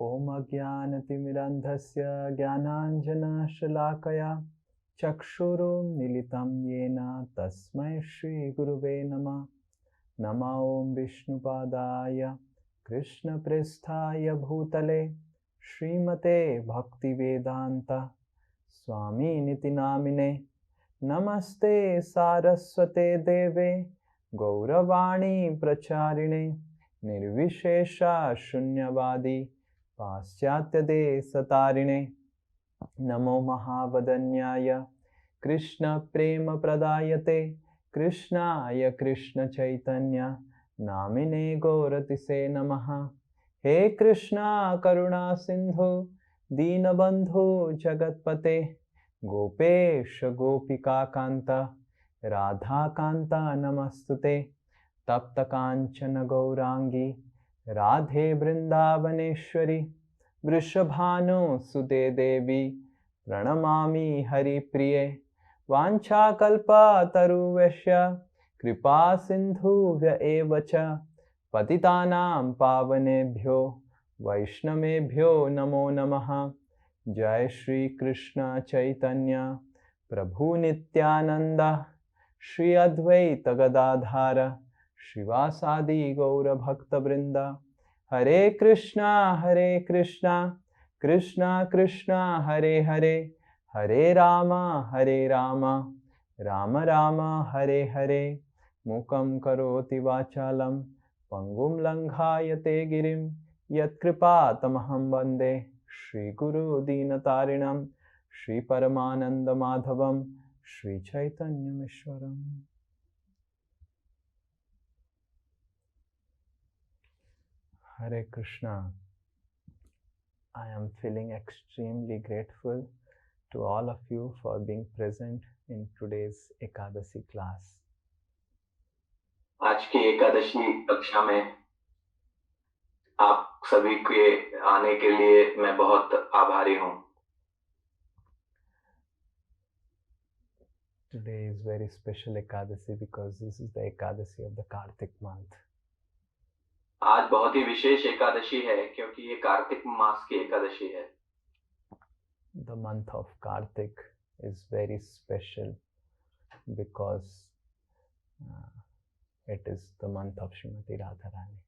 ओम अज्ञानतिमिरन्धस्य ज्ञानाञ्जनशलाकया चक्षुरुन्मीलितं येन तस्मै श्रीगुरुवे नमः। नमो ॐ विष्णुपादाय कृष्णप्रेष्ठाय भूतले श्रीमते भक्तिवेदान्त स्वामिनिति नामिने। नमस्ते सारस्वते देवे गौरवाणी प्रचारिणे निर्विशेषा शून्यवादी पाश्चात्यदेशतारिणे। नमो महावदन्याय कृष्णप्रेमप्रदायते कृष्णाय कृष्णचैतन्य नामिने गौरतिसे नमः। हे कृष्णा करुणा सिंधु दीनबंधु जगत्पते गोपेश गोपिका कांत राधा कांता नमस्तुते। तप्त कांचन गौरांगी राधे वृंदावनेश्वरी वृषभानुसुते देवी प्रणमामि हरिप्रिये। वाञ्छाकल्पतरुभ्यश्च कृपा सिन्धुभ्य एव च पतितानां पावनेभ्यो वैष्णवेभ्यो नमो नमः। जय श्री कृष्ण चैतन्य प्रभु नित्यानंद श्री अद्वैत गदाधर श्रीवासादि गौर भक्त वृंद। हरे कृष्णा कृष्णा कृष्णा हरे हरे हरे राम राम राम हरे हरे। मूकं करोति वाचालं पंगुं लंघायते गिरिं यत्कृपातमहं वन्दे श्रीगुरु दीनतारिणं श्रीपरमानंद माधवं श्रीचैतन्यमीश्वरम्। Hare Krishna. I am feeling extremely grateful to all of you for being present in today's Ekadasi class. आज की एकादशी कक्षा में आप सभी के आने के लिए मैं बहुत आभारी हूँ। Today is very special Ekadasi because this is the Ekadasi of the Kartik month. आज बहुत ही विशेष एकादशी है क्योंकि ये कार्तिक मास की एकादशी है। The month of Kartik is very special because it is the month of Srimati Radharani.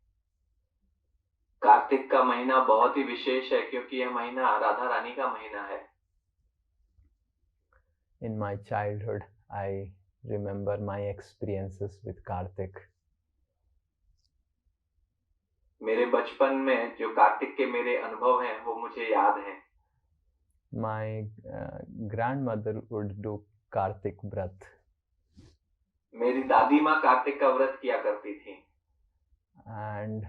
Kartik का महीना बहुत ही विशेष है क्योंकि यह महीना राधा रानी का महीना है। In my childhood, I remember my experiences with Kartik. मेरे बचपन में जो कार्तिक के मेरे अनुभव हैं वो मुझे याद हैं। My grandmother would do Kartik Vrat. मेरी दादी माँ कार्तिक का व्रत किया करती थी। And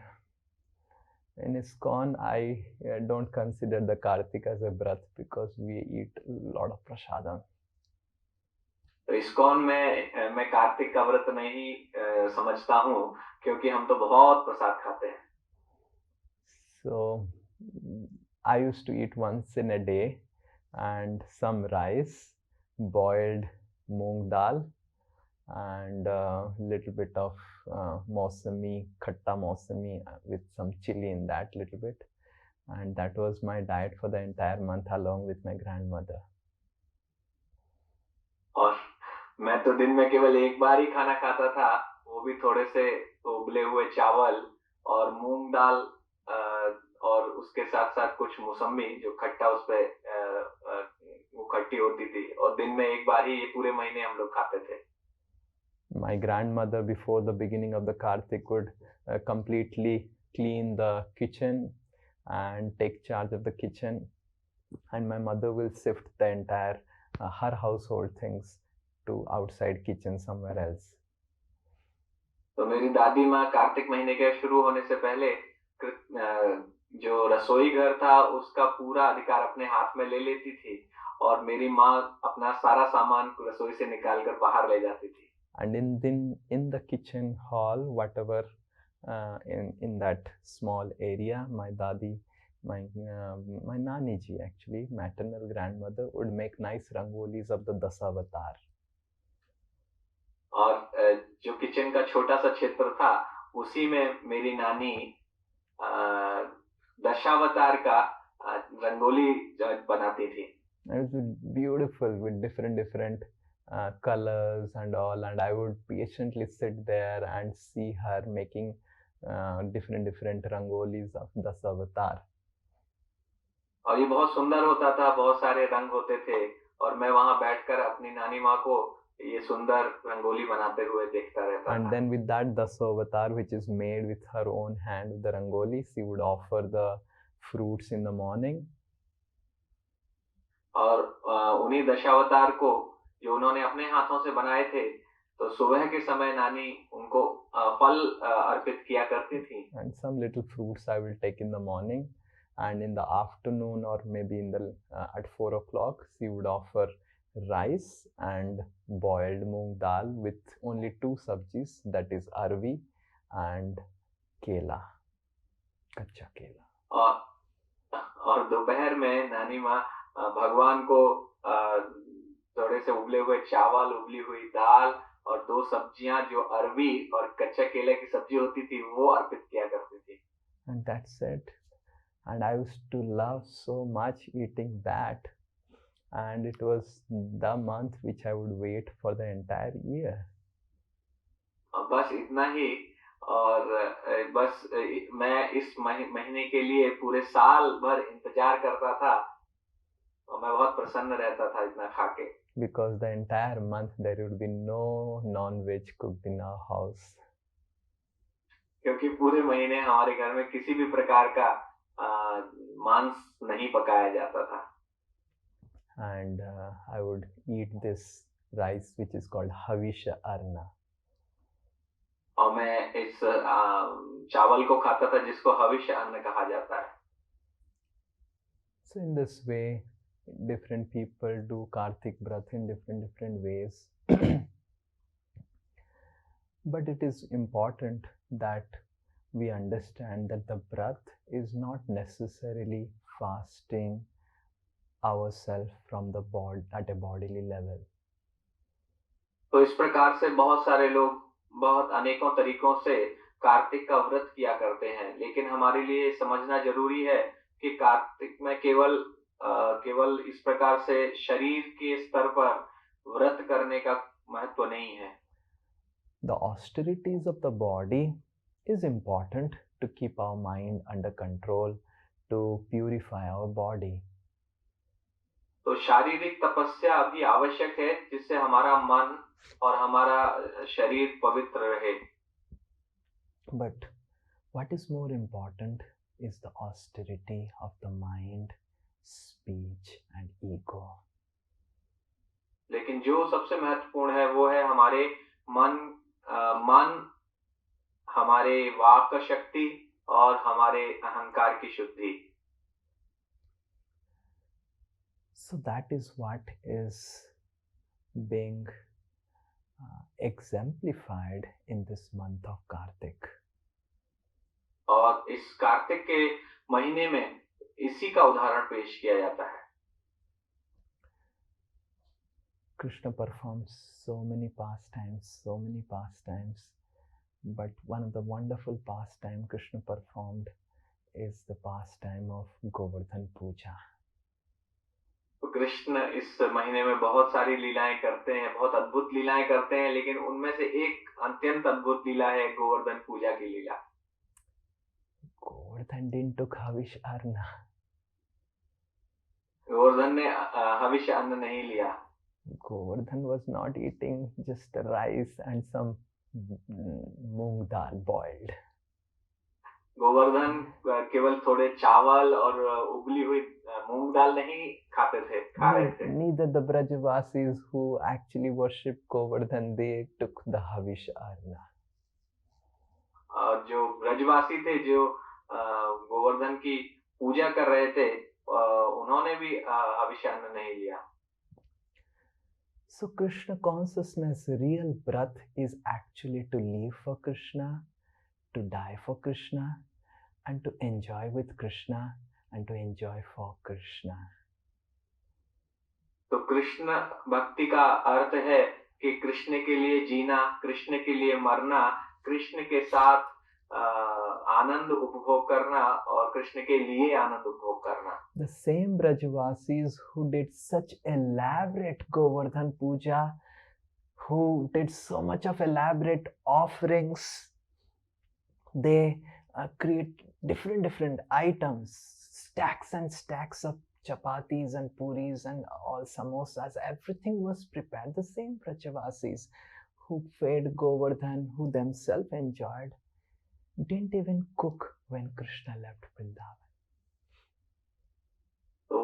in ISKCON, I don't consider the Kartik as a Vrat because we eat a lot of prasadam. तो ISKCON में मैं कार्तिक का व्रत नहीं समझता हूँ क्योंकि हम तो बहुत प्रसाद खाते हैं। So I used to eat once in a day and some rice, boiled moong dal and a little bit of mausami, khatta mausami with some chili in that little bit, and that was my diet for the entire month along with my grandmother. और मैं तो दिन में केवल एक बार ही खाना खाता था, वो भी थोड़े से उबले हुए चावल और मूंग दाल और उसके साथ साथ कुछ मौसमी जो खट्टा उस पे वो खट्टी होती थी, और दिन में एक बार ही ये पूरे महीने हम लोग खाते थे। My grandmother before the beginning of the Kartik would completely clean the kitchen and take charge of the kitchen, and my mother will shift the entire her household things to outside kitchen somewhere else. तो मेरी दादी माँ कार्तिक महीने के शुरू होने से पहले जो रसोई घर था उसका पूरा अधिकार अपने हाथ में ले लेती थी, और मेरी माँ अपना सारा सामान रसोई से निकालकर बाहर ले जाती थी। And in the kitchen hall, whatever in that small area, my dadi, my nani ji actually, maternal grandmother would make nice rangolis of the Dasavatar. और जो किचन का छोटा सा क्षेत्र था उसी में मेरी नानी दशावतार का रंगोली बनाती थी। It was beautiful with different colors and all, and I would patiently sit there and see her making different rangolis of Dasavatar. और ये बहुत सुंदर होता था, बहुत सारे रंग होते थे और मैं वहां बैठकर अपनी नानी माँ को ये सुंदर रंगोली बनाते हुए देखता रहता And था। then with that Dasavatar, which is made with her own hand with the rangoli, she would offer the fruits in the morning. और उन्हीं दशावतार को जो उन्होंने अपने हाथों से बनाए थे, तो सुबह के समय नानी उनको फल अर्पित किया करती थी। And some little fruits I will take in the morning, and in the afternoon or maybe in the at 4 o'clock she would offer rice and boiled moong dal with only two sabjis, that is arvi and kela, kacha kela. और दोपहर में नानी माँ भगवान को थोड़े से उबले हुए चावल, उबली हुई दाल और दो सब्जियां जो अरवी और कच्चे केले की सब्जी होती थी वो अर्पित किया करती थी। And that's it. And I used to love so much eating that, and it was the month which I would wait for the entire year. बस इतना ही, और बस मैं इस महीने के लिए पूरे साल भर इंतजार करता था और मैं बहुत प्रसन्न रहता था इतना खाके। Because the entire month there would be no non-veg cooked in our house. क्योंकि पूरे महीने हमारे घर में किसी भी प्रकार का मांस नहीं पकाया जाता था। And I would eat this rice which is called Havisha Arna. और मैं इस चावल को खाता था जिसको हविष्य अन्न कहा जाता है। So in this way, different people do Kartik Vrat in different ways. But it is important that we understand that the Vrat is not necessarily fasting ourselves from the body at a bodily level. तो इस प्रकार से बहुत सारे लोग बहुत अनेकों तरीकों से कार्तिक का व्रत किया करते हैं, लेकिन हमारे लिए समझना जरूरी है कि कार्तिक में केवल इस प्रकार से शरीर के स्तर पर व्रत करने का महत्व नहीं है। The austerities of the body is important to keep our mind under control, to purify our body. तो शारीरिक तपस्या भी आवश्यक है जिससे हमारा मन और हमारा शरीर पवित्र रहे। But what is more important is the austerity of the mind, speech and ego. लेकिन जो सबसे महत्वपूर्ण है वो है हमारे मन, हमारे वाक शक्ति और हमारे अहंकार की शुद्धि। So that is what is being exemplified in this month of Kartik. और इस कार्तिक के महीने में इसी का उदाहरण पेश किया जाता है। Krishna performs so many pastimes, but one of the wonderful pastime Krishna performed is the pastime of Govardhan Puja. तो कृष्ण इस महीने में बहुत सारी लीलाएं करते हैं, बहुत अद्भुत लीलाएं करते हैं, लेकिन उनमें से एक अत्यंत अद्भुत लीला है गोवर्धन पूजा की लीला। Govardhan didn't took Havish Arna. Govardhan ने हविष्य अन्न नहीं लिया। Govardhan was not eating just rice and some moong dal boiled. Govardhan केवल थोड़े चावल और उबली हुई मूंग दाल नहीं खा रहे थे। Neither the Brajavasis who actually worshipped Govardhan, they took the Havish Arna. और जो ब्रजवासी थे जो गोवर्धन की पूजा कर रहे थे, उन्होंने भी हविष्य अन्न नहीं लिया। So Krishna consciousness, real Vrat is actually to live for Krishna, to die for Krishna, and to enjoy with Krishna and to enjoy for Krishna. तो कृष्ण भक्ति का अर्थ है कि कृष्ण के लिए जीना, कृष्ण के लिए मरना, कृष्ण के साथ आनंद उपभोग करना और कृष्ण के लिए आनंद उपभोग करना। The same Brajavasis who did such elaborate Govardhan Puja, who did so much of elaborate offerings, they create different items, stacks and stacks of chapatis and puris and all samosas. Everything was prepared. The same Brajavasis who fed Govardhan, who themselves enjoyed, didn't even cook when Krishna left Vrindavan. तो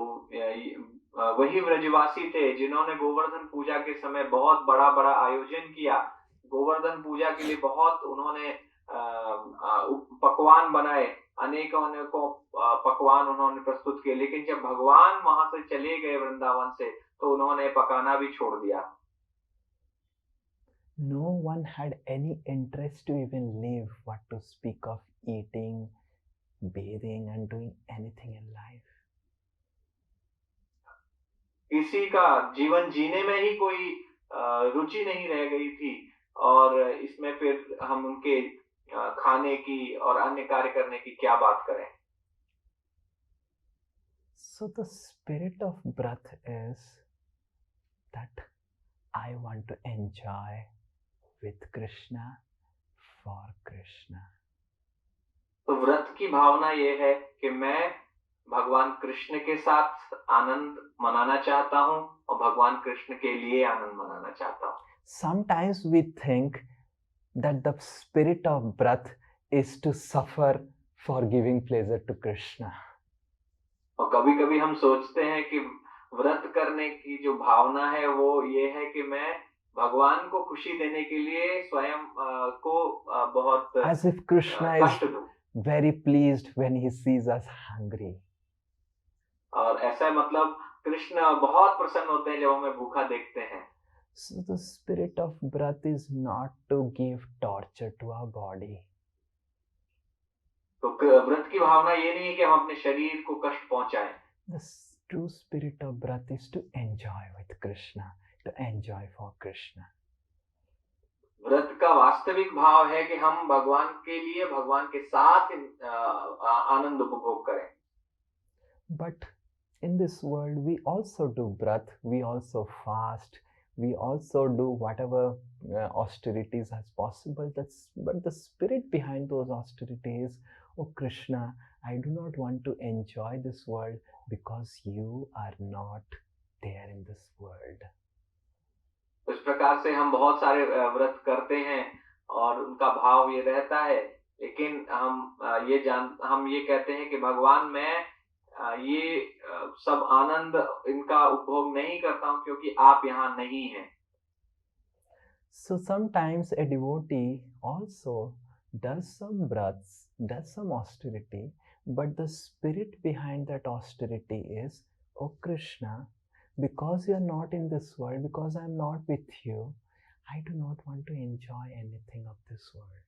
वही ब्रजवासी थे जिन्होंने गोवर्धन पूजा के समय बहुत बड़ा बड़ा आयोजन किया। गोवर्धन पूजा के लिए बहुत उन्होंने पकवान बनाए, अनेकों पकवान उन्होंने प्रस्तुत किए, लेकिन जब भगवान वहां से चले गए वृंदावन से तो उन्होंने पकाना भी छोड़ दिया। No one had any interest to even live, what to speak of eating, bathing and doing anything in life. किसी का जीवन जीने में ही कोई रुचि नहीं रह गई थी, और इसमें फिर हम उनके खाने की और अन्य कार्य करने की क्या बात करें। So the spirit of Brat is that I want to enjoy with Krishna for Krishna. तो व्रत की भावना ये है कि मैं भगवान कृष्ण के साथ आनंद मनाना चाहता हूँ और भगवान कृष्ण के लिए आनंद मनाना चाहता हूँ। Sometimes we think that the spirit of Brat is to suffer for giving pleasure to Krishna. और कभी-कभी हम सोचते हैं कि व्रत करने की जो भावना है वो ये है कि मैं भगवान को खुशी देने के लिए स्वयं को बहुत as if Krishna is very pleased when he sees us hungry. और ऐसा मतलब कृष्ण बहुत प्रसन्न होते हैं जब हमें भूखा देखते हैं। So the spirit of Brat is not to give torture to our body. तो व्रत की भावना ये नहीं है कि हम अपने शरीर को कष्ट पहुंचाएं। The true spirit of Brat is to enjoy with Krishna, to enjoy for Krishna. व्रत का वास्तविक भाव है कि हम भगवान के लिए, भगवान के साथ आनंद उपभोग करें। But in this world we also do Brat, we also fast, we also do whatever austerities as possible. But the spirit behind those austerities, oh Krishna, I do not want to enjoy this world because you are not there in this world. इस प्रकार से हम बहुत सारे व्रत करते हैं और उनका भाव ये रहता है, लेकिन हम ये कहते हैं कि भगवान मैं ये सब आनंद इनका उपभोग नहीं करता हूँ क्योंकि आप यहाँ नहीं हैं। So sometimes a devotee also does some vrats, does some austerity, but the spirit behind that austerity is, oh Krishna, because you are not in this world, because I am not with you, I do not want to enjoy anything of this world.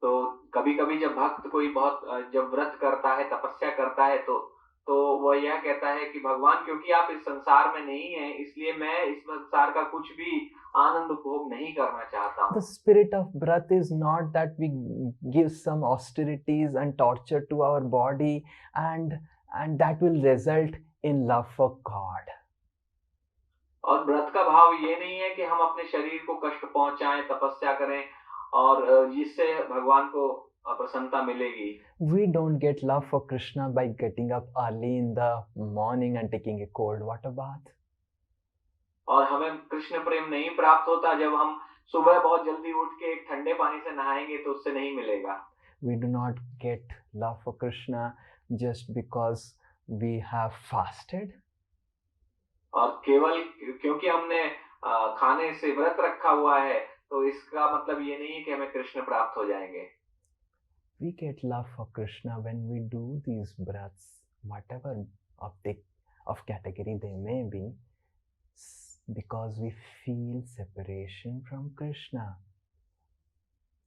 तो कभी-कभी जब भक्त कोई बहुत जब व्रत करता है, तपस्या करता है, तो वह यह कहता है कि भगवान क्योंकि आप इस संसार में नहीं हैं, इसलिए मैं इस संसार का कुछ भी आनंद उपभोग नहीं करना चाहता हूँ। The spirit of Brat is not that we give some austerities and torture to our body and that will result in love for God. और व्रत का भाव ये नहीं है कि हम अपने शरीर को कष्ट पहुंचाएं, तपस्या करें और जिससे भगवान को प्रसन्नता मिलेगी। We don't get love for Krishna by getting up early in the morning and taking a cold water bath. और हमें कृष्ण प्रेम नहीं प्राप्त होता जब हम सुबह बहुत जल्दी उठ के एक ठंडे पानी से नहाएंगे तो उससे नहीं मिलेगा। We do not get love for Krishna just because we have fasted. और केवल क्योंकि हमने खाने से व्रत रखा हुआ है तो इसका मतलब ये नहीं है कि हमें कृष्ण प्राप्त हो जाएंगे। We get love for Krishna when we do these vrats, whatever of category they may be, because we feel separation from Krishna.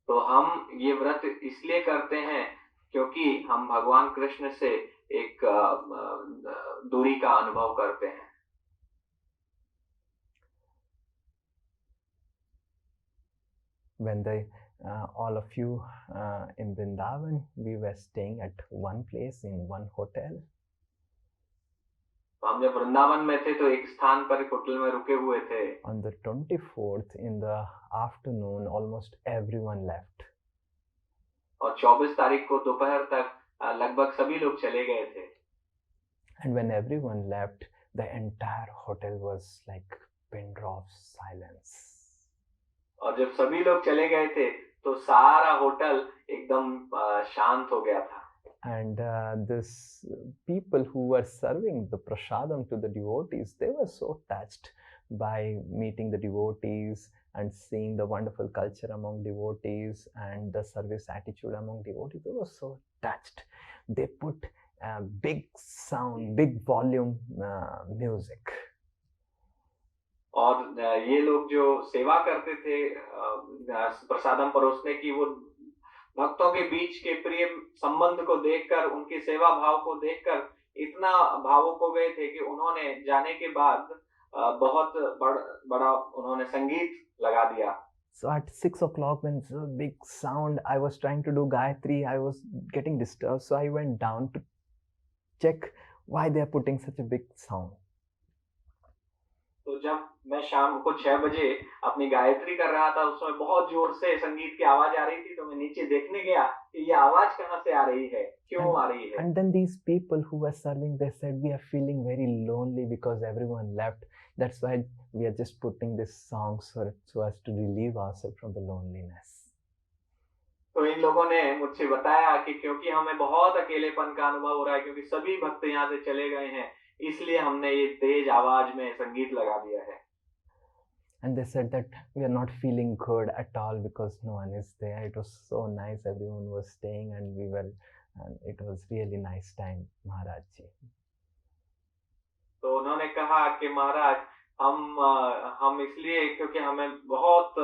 तो हम ये व्रत इसलिए करते हैं क्योंकि हम भगवान कृष्ण से एक दूरी का अनुभव करते हैं। When the all of you in Vrindavan, we were staying at one place in one hotel. तो हम जब वृंदावन में थे तो एक स्थान पर एक होटल में रुके हुए थे. On the 24th in the afternoon, almost everyone left. और 24 तारीख को दोपहर तक लगभग सभी लोग चले गए थे. And when everyone left, the entire hotel was like pin drop silence. और जब सभी लोग चले गए थे तो सारा होटल एकदम शांत हो गया था. And this people who were serving the prasadam to the devotees, they were so touched by meeting the devotees and seeing the wonderful culture among devotees and the service attitude among devotees. They were so touched. They put big sound, big volume music. और ये लोग जो सेवा करते थे प्रसादम परोसने की, वो भक्तों के बीच के प्रिय संबंध को देखकर, उनकी सेवा भाव को देखकर इतना भावुक हो गए थे कि उन्होंने जाने के बाद बहुत बड़ा उन्होंने संगीत लगा दिया. So at 6 o'clock, when it's a big sound, I was trying to do Gayatri, I was getting disturbed, so I went down to check why they are putting such a big sound. तो जब मैं शाम को 6 बजे अपनी गायत्री कर रहा था, उसमें बहुत जोर से संगीत की आवाज आ रही थी, तो मैं नीचे देखने गया कि ये आवाज कहाँ से आ रही है, क्यों आ रही है. And then these people who were serving, they said, we are feeling very lonely because everyone left. That's why we are just putting this song so as to relieve ourselves from the loneliness. तो इन लोगों ने मुझसे बताया कि क्योंकि हमें बहुत अकेलेपन का अनुभव हो रहा है, क्योंकि सभी भक्त यहाँ से चले गए हैं, इसलिए हमने ये तेज आवाज में संगीत लगा दिया है. And they said that we are not feeling good at all because no one is there. It was so nice, everyone was staying and it was really nice time, Maharaj ji. तो उन्होंने कहा कि महाराज हम इसलिए, क्योंकि हमें बहुत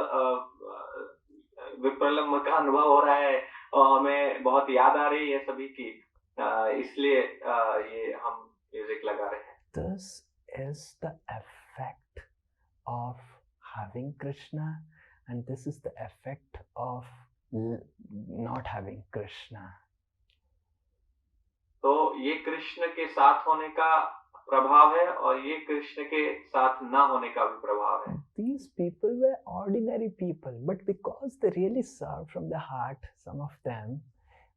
विप्रलम्ब का अनुभव हो रहा है और हमें बहुत याद आ रही है सभी की, इसलिए ये हम म्यूजिक लगा रहे हैं. This is the effect of having Krishna, and this is the effect of not having Krishna. तो ये कृष्ण के साथ होने का प्रभाव है और ये कृष्ण के साथ ना होने का भी प्रभाव है. These people were ordinary people, but because they really served from the heart, some of them,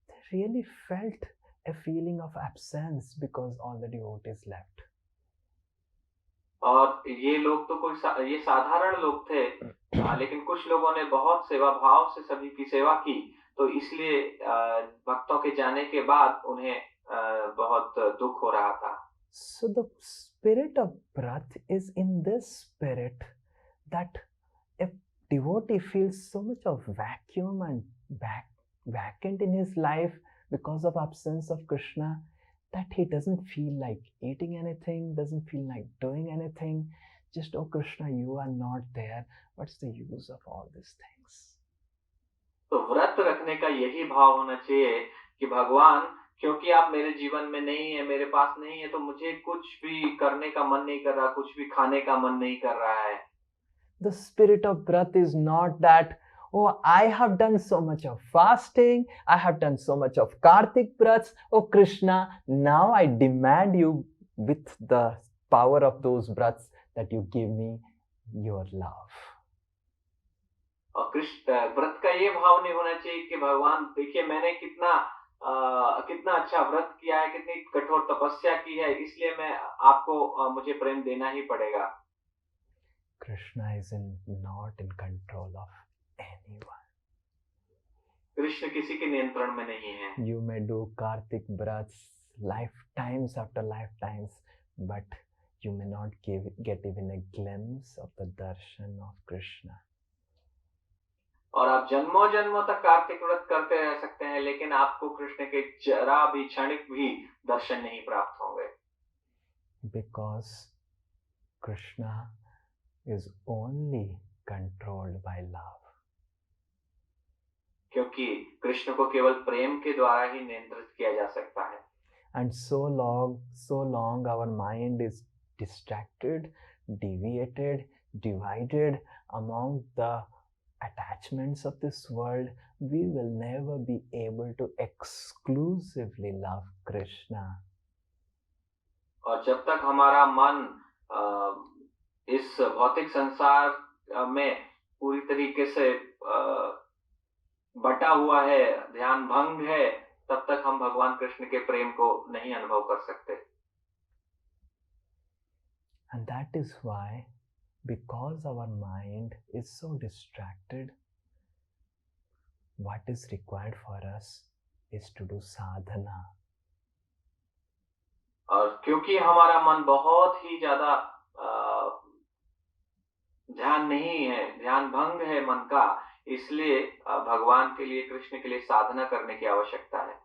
they really felt a feeling of absence because all the devotees left. और ये लोग तो ये साधारण लोग थे, लेकिन कुछ लोगों ने बहुत सेवा भाव से सभी की सेवा की, तो इसलिए भक्तों के जाने के बाद उन्हें बहुत दुख हो रहा था. So the spirit of Brat is in this spirit that a devotee feels so much of vacuum and vacant in his life because of absence of Krishna, that he doesn't feel like eating anything, doesn't feel like doing anything. Just, oh Krishna, you are not there. What's the use of all these things? तो व्रत रखने का यही भाव होना चाहिए कि भगवान, क्योंकि आप मेरे जीवन में नहीं है, मेरे पास नहीं है, तो मुझे कुछ भी करने का मन नहीं कर रहा, कुछ भी खाने का मन नहीं कर रहा है. The spirit of Brat is not that, oh, I have done so much of fasting, I have done so much of Kartik Brats, oh Krishna, now I demand you with the power of those Brats that you give me your love. और कृष्ण व्रत का ये भाव नहीं होना चाहिए कि भगवान देखिए मैंने कितना अच्छा व्रत किया है, कितनी कठोर तपस्या की है, इसलिए मैं आपको मुझे प्रेम देना ही पड़ेगा. Krishna is not in control of anyone. Krishna किसी के नियंत्रण में नहीं है. You may do Kartik Brats lifetimes after lifetimes, but you may not get even a glimpse of the darshan of Krishna. और आप जन्मों जन्मों तक कार्तिक व्रत करते रह सकते हैं, लेकिन आपको कृष्ण के जरा भी क्षणिक भी दर्शन नहीं प्राप्त होंगे. Because Krishna is only controlled by love. क्योंकि कृष्ण को केवल प्रेम के द्वारा ही नियंत्रित किया जा सकता है. And so long our mind is distracted, deviated, divided among the attachments of this world, we will never be able to exclusively love Krishna. और जब तक हमारा मन इस भौतिक संसार में पूरी तरीके से बटा हुआ है, ध्यान भंग है, तब तक हम भगवान कृष्ण के प्रेम को नहीं अनुभव कर सकते. And that is why, because our mind is so distracted, what is required for us is to do sadhana. और क्योंकि हमारा मन बहुत ही ज्यादा ध्यान नहीं है, ध्यान भंग है मन का, इसलिए भगवान के लिए, कृष्ण के लिए साधना करने की आवश्यकता है.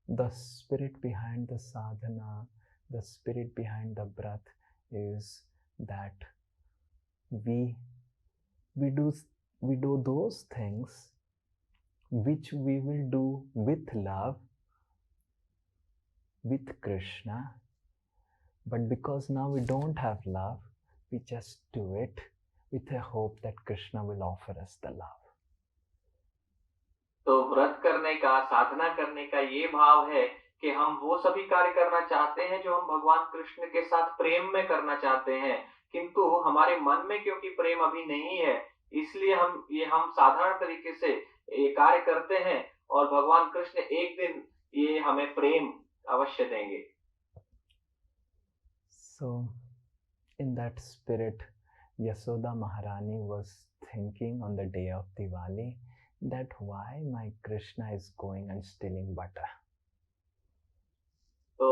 The spirit behind the sadhana, the spirit behind the breath is that we do those things which we will do with love, with Krishna, but because now we don't have love, we just do it with a hope that Krishna will offer us the love. तो व्रत करने का, साधना करने का ये भाव है कि हम वो सभी कार्य करना चाहते हैं जो हम भगवान कृष्ण के साथ प्रेम में करना चाहते हैं, किंतु हमारे मन में क्योंकि प्रेम अभी नहीं है, इसलिए हम साधारण तरीके से ये कार्य करते हैं और भगवान कृष्ण एक दिन ये हमें प्रेम अवश्य देंगे. So in that spirit, Yashoda Maharani was thinking on the day of Diwali that why my Krishna is going and stealing butter. तो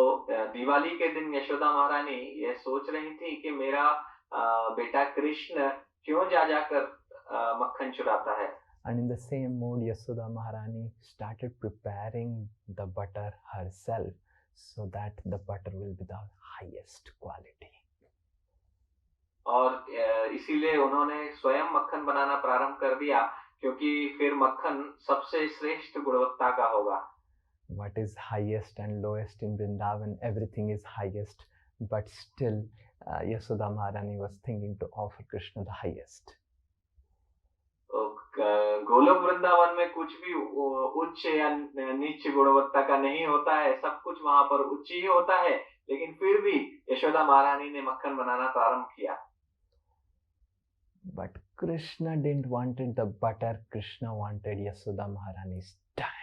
दिवाली के दिन यशोदा महारानी ये सोच रही थी कि मेरा बेटा कृष्ण क्यों जा जाकर मक्खन चुराता है. And in the same mood, Yashoda Maharani started preparing the butter herself so that the butter will be the highest quality. और इसीलिए उन्होंने स्वयं मक्खन बनाना प्रारंभ कर दिया, क्योंकि फिर मक्खन सबसे श्रेष्ठ गुणवत्ता का होगा. What is highest and lowest in Vrindavan? Everything is highest, but still Yashoda Maharani was thinking to offer Krishna the highest. Golok Vrindavan में कुछ भी उच्च या नीच गुणवत्ता का नहीं होता है, सब कुछ वहां पर उच्च ही होता है, लेकिन फिर भी यशोदा महारानी ने मक्खन बनाना प्रारंभ किया. But Krishna didn't wanted the butter. Krishna wanted Yashoda Maharani's time.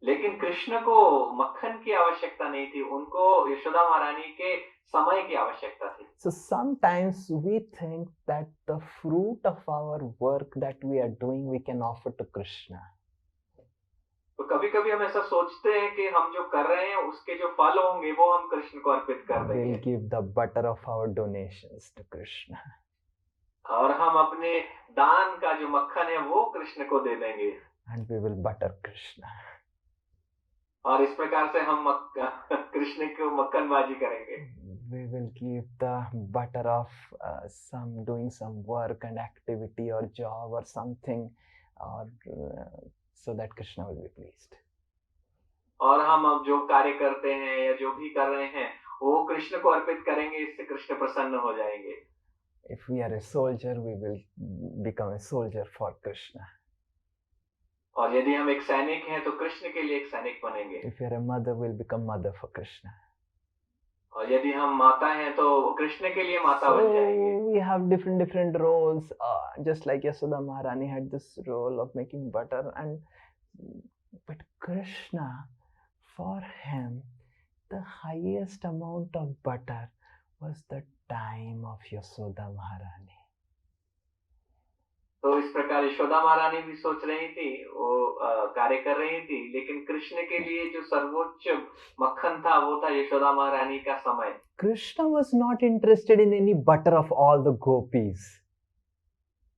लेकिन कृष्ण को मक्खन की आवश्यकता नहीं थी, उनको यशोदा महारानी के समय की आवश्यकता थी. So sometimes we think that the fruit of our work that we are doing we can offer to Krishna. तो कभी-कभी हम ऐसा सोचते हैं कि हम जो कर रहे हैं उसके जो फल होंगे वो हम कृष्ण को अर्पित कर देंगे. We'll give the butter of our donations to Krishna. और हम अपने दान का जो मक्खन है वो कृष्ण को दे देंगे. And we will butter Krishna. और इस प्रकार से हम कृष्ण को मक्खनबाजी करेंगे. We will give the butter of doing some work and activity or job or something, or so that Krishna will be pleased. और हम अब जो कार्य करते हैं या जो भी कर रहे हैं वो कृष्ण को अर्पित करेंगे, इससे कृष्ण प्रसन्न हो जाएंगे. If we are a soldier, we will become a soldier for Krishna. और यदि हम एक सैनिक हैं तो कृष्ण के लिए एक सैनिक बनेंगे. If you are a mother, we'll become mother for Krishna. और यदि हम माता हैं तो कृष्ण के लिए माता बन जाएंगे. We have different roles, just like Yashoda Maharani had this role of making butter, but Krishna, for him, the highest amount of butter was the time of Yashoda Maharani. तो इस प्रकार यशोदा महारानी भी सोच रही थी, वो कार्य कर रही थी, लेकिन कृष्ण के लिए जो सर्वोच्च मक्खन था वो था यशोदा महारानी का समय. Krishna was not interested in any butter of all the gopis.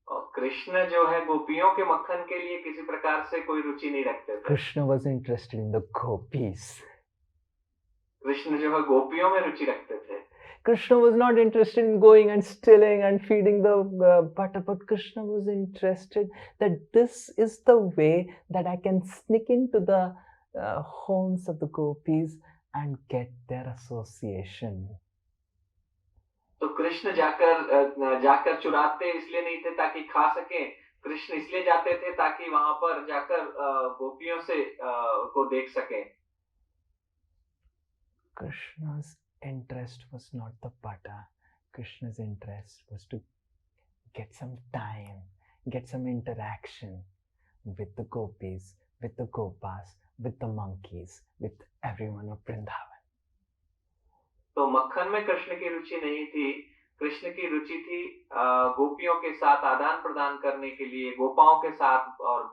और कृष्ण जो है गोपियों के मक्खन के लिए किसी प्रकार से कोई रुचि नहीं रखते थे. Krishna was interested in the gopis. Krishna जो है गोपियों में रुचि रखते थे. Krishna was not interested in going and stealing and feeding the butter, but Krishna was interested that this is the way that I can sneak into the homes of the gopis and get their association. तो कृष्ण जाकर चुराते इसलिए नहीं थे ताकि खा सकें, कृष्ण इसलिए जाते थे ताकि वहां पर जाकर गोपियों से को देख सकें। Krishna's interest was not the butter. Krishna's interest was to get some time, get some interaction with the gopis, with the gopas, with the monkeys, with everyone of Vrindavan. तो मक्खन में कृष्ण की रुचि नहीं थी, कृष्ण की रुचि थी गोपियों के साथ आदान प्रदान करने के लिए, गोपाओं के साथ और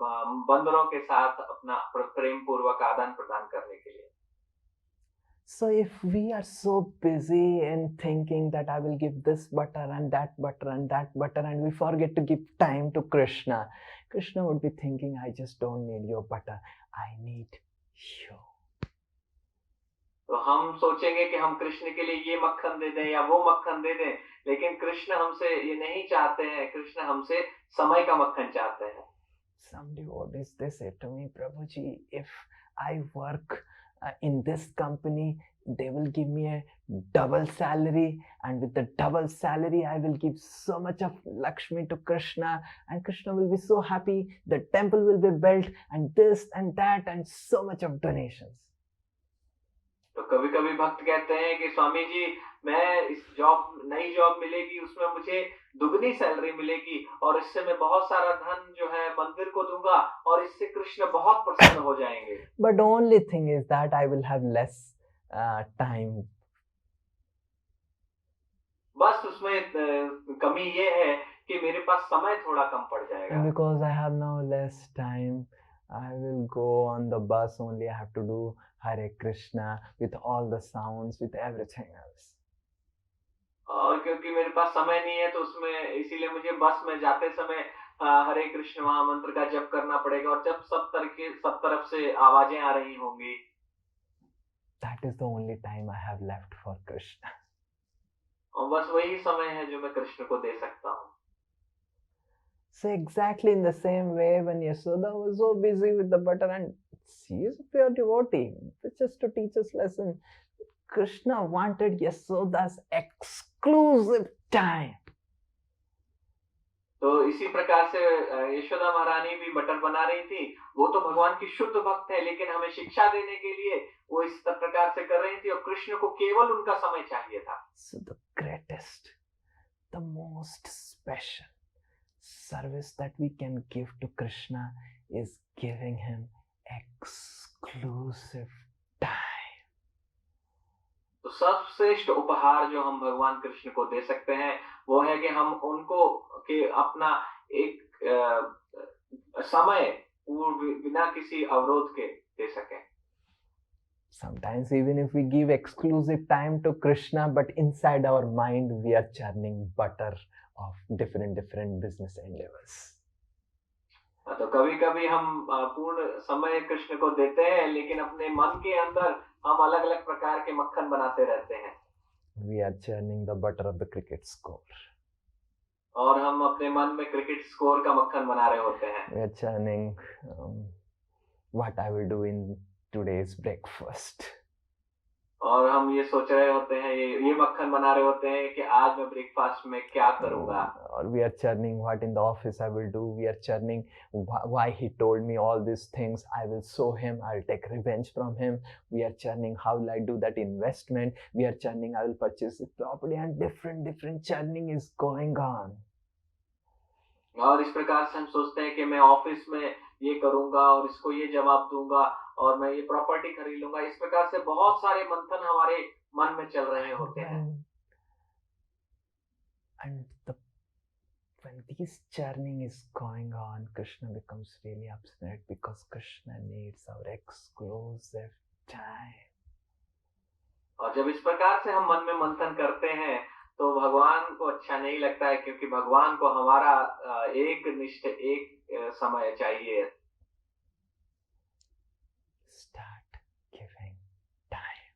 बंदरों के साथ अपना प्रेम पूर्वक आदान प्रदान करने के लिए। So if we are so busy in thinking that I will give this butter and that butter and that butter, and we forget to give time to Krishna, Krishna would be thinking, I just don't need your butter, I need you. तो हम सोचेंगे कि हम कृष्ण के लिए ये मक्खन दे दें या वो मक्खन दे दें, लेकिन कृष्ण हमसे ये नहीं चाहते हैं, कृष्ण हमसे समय का मक्खन चाहते हैं। Some devotees, they say to me, Prabhuji, if I work in this company, they will give me a double salary, and with the double salary, I will give so much of Lakshmi to Krishna, and Krishna will be so happy, the temple will be built, and this and that, and so much of donations. तो कभी कभी भक्त कहते हैं कि स्वामी जी, मैं इस नई जॉब मिलेगी, उसमें मुझे दुगनी सैलरी मिलेगी और इससे मैं बहुत सारा धन जो है मंदिर को दूंगा और इससे कृष्ण बहुत प्रसन्न हो जाएंगे। But the only thing is that I will have less time. बस उसमें कमी ये है कि मेरे पास समय थोड़ा कम पड़ जाएगा। And because I have now less time, I will go on the bus only. I have to do Hare Krishna with all the sounds, with everything else. और क्योंकि मेरे पास समय नहीं है तो उसमें इसीलिए मुझे बस में जाते समय हरे कृष्ण महामंत्र का जप करना पड़ेगा और जब सब तरफ से आवाजें आ रही होंगी। That is the only time I have left for Krishna. और बस वही समय है जो मैं कृष्ण को दे सकता हूँ। So exactly in the same way, when Yasoda was so busy with the butter, and she is a pure devotee, just to teach us lesson, Krishna wanted Yasoda's exclusive time. तो इसी प्रकार से यशोदा महारानी भी बटर बना रही थी। वो तो भगवान की शुद्ध भक्त है, लेकिन हमें शिक्षा देने के लिए वो इस प्रकार से कर रही थी और कृष्ण को केवल उनका समय चाहिए था। So the greatest, the most special service that we can give to Krishna is giving him exclusive time. तो सबश्रेष्ठ उपहार जो हम भगवान कृष्ण को दे सकते हैं वो है कि हम उनको कि अपना एक समय बिना किसी अवरोध के दे सकें। Sometimes even if we give exclusive time to Krishna, but inside our mind we are churning butter of different business endeavors. तो कभी कभी हम पूर्ण समय कृष्ण को देते हैं, लेकिन अपने मन के अंदर हम अलग अलग प्रकार के मक्खन बनाते रहते हैं। We are churning the butter of the cricket score. और हम अपने मन में क्रिकेट स्कोर का मक्खन बना रहे होते हैं। We are churning what I will do in today's breakfast. और हम ये सोच रहे होते हैं, ये मक्खन बना रहे होते हैं कि आज मैं ब्रेकफास्ट में क्या करूंगा। Or we are churning what in the office I will do. We are churning why he told me all these things. I will show him. I will take revenge from him. We are churning how will I do that investment. We are churning I will purchase this property, and different churning is going on. और इस प्रकार से हम सोचते हैं कि मैं office में ये करूंगा और इसको ये जवाब दूंगा और मैं ये प्रॉपर्टी खरीद लूंगा। इस प्रकार से बहुत सारे मंथन हमारे मन में चल रहे होते हैं। And when this churning is going on, Krishna becomes really upset because Krishna needs our exclusive time. और जब इस प्रकार से हम मन में मंथन करते हैं तो भगवान को अच्छा नहीं लगता है, क्योंकि भगवान को हमारा एक समय चाहिए। Start giving time.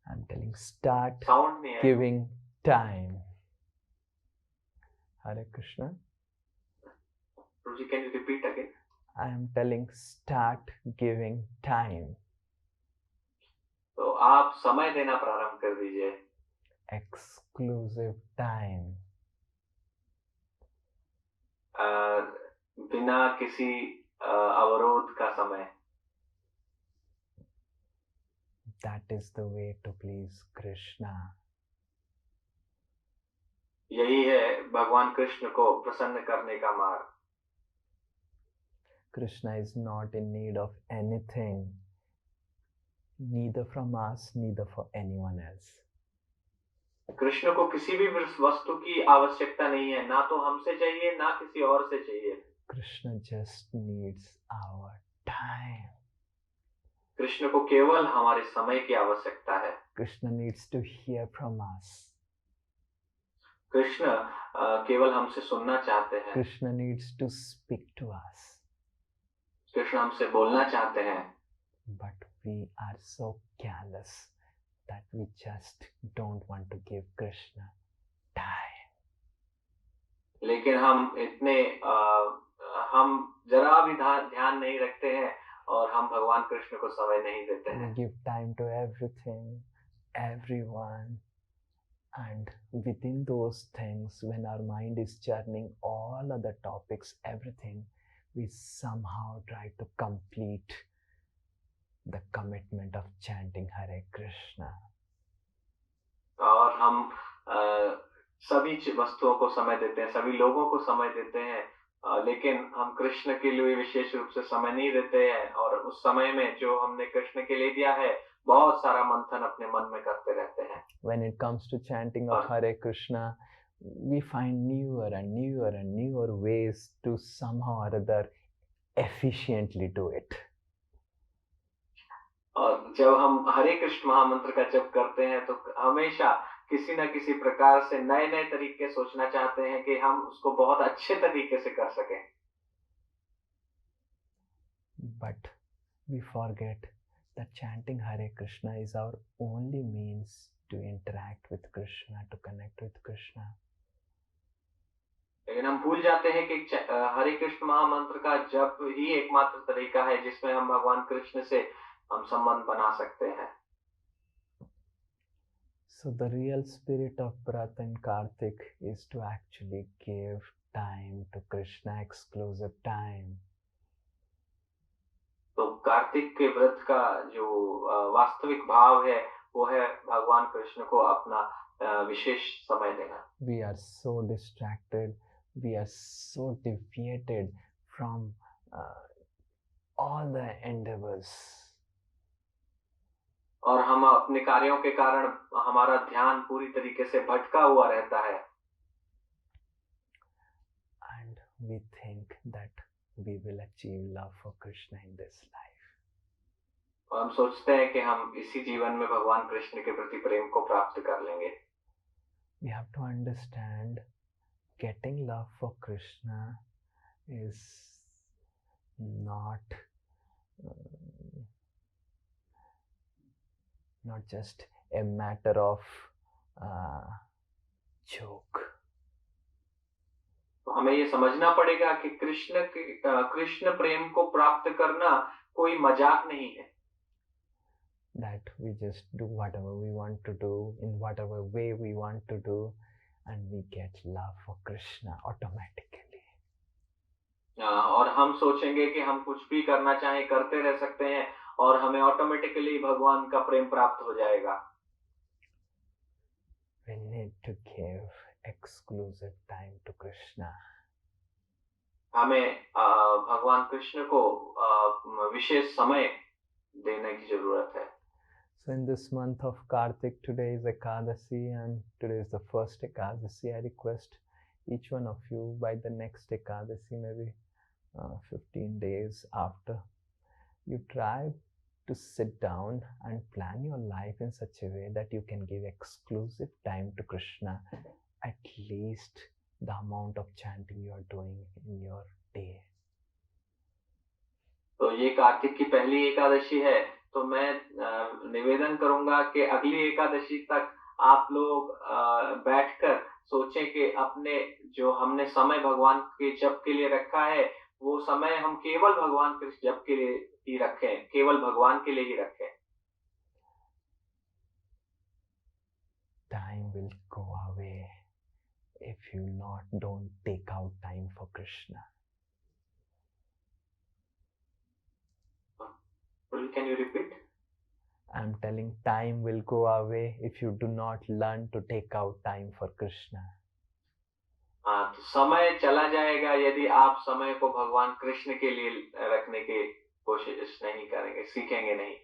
I'm telling, start giving time. Hare Krishna. Ruji, can you repeat again? I am telling, start giving time. तो आप समय देना प्रारंभ कर दीजिए। Exclusive time. बिना किसी अवरोध का समय। That is the way to please Krishna. यही है भगवान कृष्ण को प्रसन्न करने का मार्ग। Krishna is not in need of anything, neither from us, neither for anyone else. Krishna को किसी भी वस्तु की आवश्यकता नहीं है, ना तो हमसे चाहिए ना किसी और से चाहिए। Krishna just needs our time. Krishna को केवल हमारे समय की आवश्यकता है। Krishna needs to hear from us. Krishna केवल हमसे सुनना चाहते हैं। Krishna needs to speak to us. Krishna हमसे बोलना चाहते हैं। But we are so careless that we just don't want to give Krishna time. लेकिन हम जरा भी ध्यान नहीं रखते हैं और हम भगवान कृष्ण को समय नहीं देते हैं। We give time to everything, everyone, and within those things, when our mind is churning all other topics, everything, we somehow try to complete the commitment of chanting Hare Krishna. और हम सभी वस्तुओं को समय देते हैं, सभी लोगों को समय देते हैं, लेकिन हम कृष्ण के लिए विशेष रूप से समय नहीं देते हैं। और उस समय में जो हमने कृष्ण के लिए दिया है, बहुत सारा मंथन अपने मन में करते रहते हैं। When it comes to chanting of Hare Krishna, we find newer and newer and newer ways to somehow or other efficiently do it. और जब हम हरे कृष्ण महामंत्र का जप करते हैं तो हमेशा किसी न किसी प्रकार से नए नए तरीके सोचना चाहते हैं कि हम उसको बहुत अच्छे तरीके से कर सकें। But we forget that chanting Hare Krishna is our only means to interact with Krishna, to connect with Krishna. लेकिन हम भूल जाते हैं कि हरे कृष्ण महामंत्र का जप ही एकमात्र तरीका है जिसमें हम भगवान कृष्ण से हम संबंध बना सकते हैं। So the real spirit of Bharat and Kartik is to actually give time to Krishna, exclusive time. तो कार्तिक के व्रत का जो वास्तविक भाव है वो है भगवान कृष्ण को अपना विशेष समय देना। We are so distracted, we are so deviated from all the endeavors. और हम अपने कार्यों के कारण हमारा ध्यान पूरी तरीके से भटका हुआ रहता है। And we think that we will achieve love for Krishna in this life. और हम सोचते हैं कि हम इसी जीवन में भगवान कृष्ण के प्रति प्रेम को प्राप्त कर लेंगे। We have to understand getting love for Krishna is not just a matter of joke. तो हमें ये समझना पड़ेगा कि कृष्ण प्रेम को प्राप्त करना कोई मजाक नहीं है। That we just do whatever we want to do in whatever way we want to do and we get love for Krishna automatically. और हम सोचेंगे कि हम कुछ भी करना चाहें करते रह सकते हैं और हमें ऑटोमेटिकली भगवान का प्रेम प्राप्त हो जाएगा। We need to give exclusive time to Krishna. हमें भगवान कृष्ण को विशेष समय देने की जरूरत है। So in this month of Kartik, today is Ekadasi and today is the first Ekadasi. I request each one of you by the next Ekadasi, maybe 15 days after, you try to sit down and plan your life in such a way that you can give exclusive time to Krishna, at least the amount of chanting you are doing in your day. तो ये कार्तिक की पहली एकादशी है, तो मैं निवेदन करूंगा कि अगली एकादशी तक आप लोग बैठकर सोचें कि अपने जो हमने समय भगवान के जप के लिए रखा है वो समय हम केवल भगवान के जप के लिए ही रखें, केवल भगवान के लिए ही रखें। will go away if you don't take out time for Krishna. Can you repeat? I'm telling time will go away if you do not learn to take out time for Krishna. हाँ, तो समय चला जाएगा यदि आप समय को भगवान कृष्ण के लिए रखने की कोशिश नहीं करेंगे, सीखेंगे नहीं.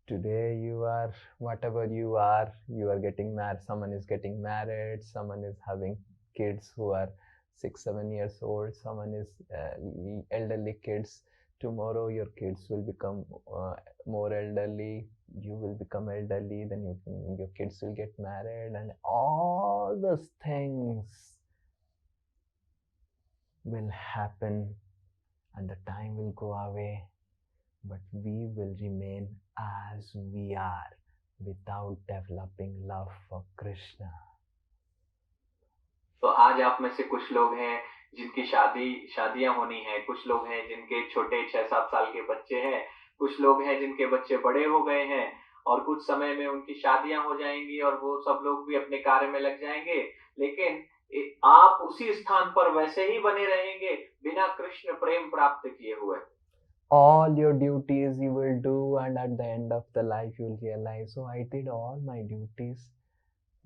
Today you are whatever you are getting married, someone is getting married, someone is having kids who are 6-7 years old, someone is elderly kids. Tomorrow your kids will become more elderly, you will become elderly, then your kids will get married, and all those things will happen and the time will go away, but we will remain as we are without developing love for Krishna. तो आज आप में से कुछ लोग हैं जिनकी शादियां होनी है, कुछ लोग हैं जिनके छोटे 6-7 साल के बच्चे हैं, कुछ लोग हैं जिनके बच्चे बड़े हो गए हैं और कुछ समय में उनकी शादियां हो जाएंगी और वो सब लोग भी अपने कार्य में लग जाएंगे, लेकिन आप उसी स्थान पर वैसे ही बने रहेंगे बिना कृष्ण प्रेम प्राप्त किए हुए. All your duties you will do, and at the end of the life you will realize, oh, I did all my duties,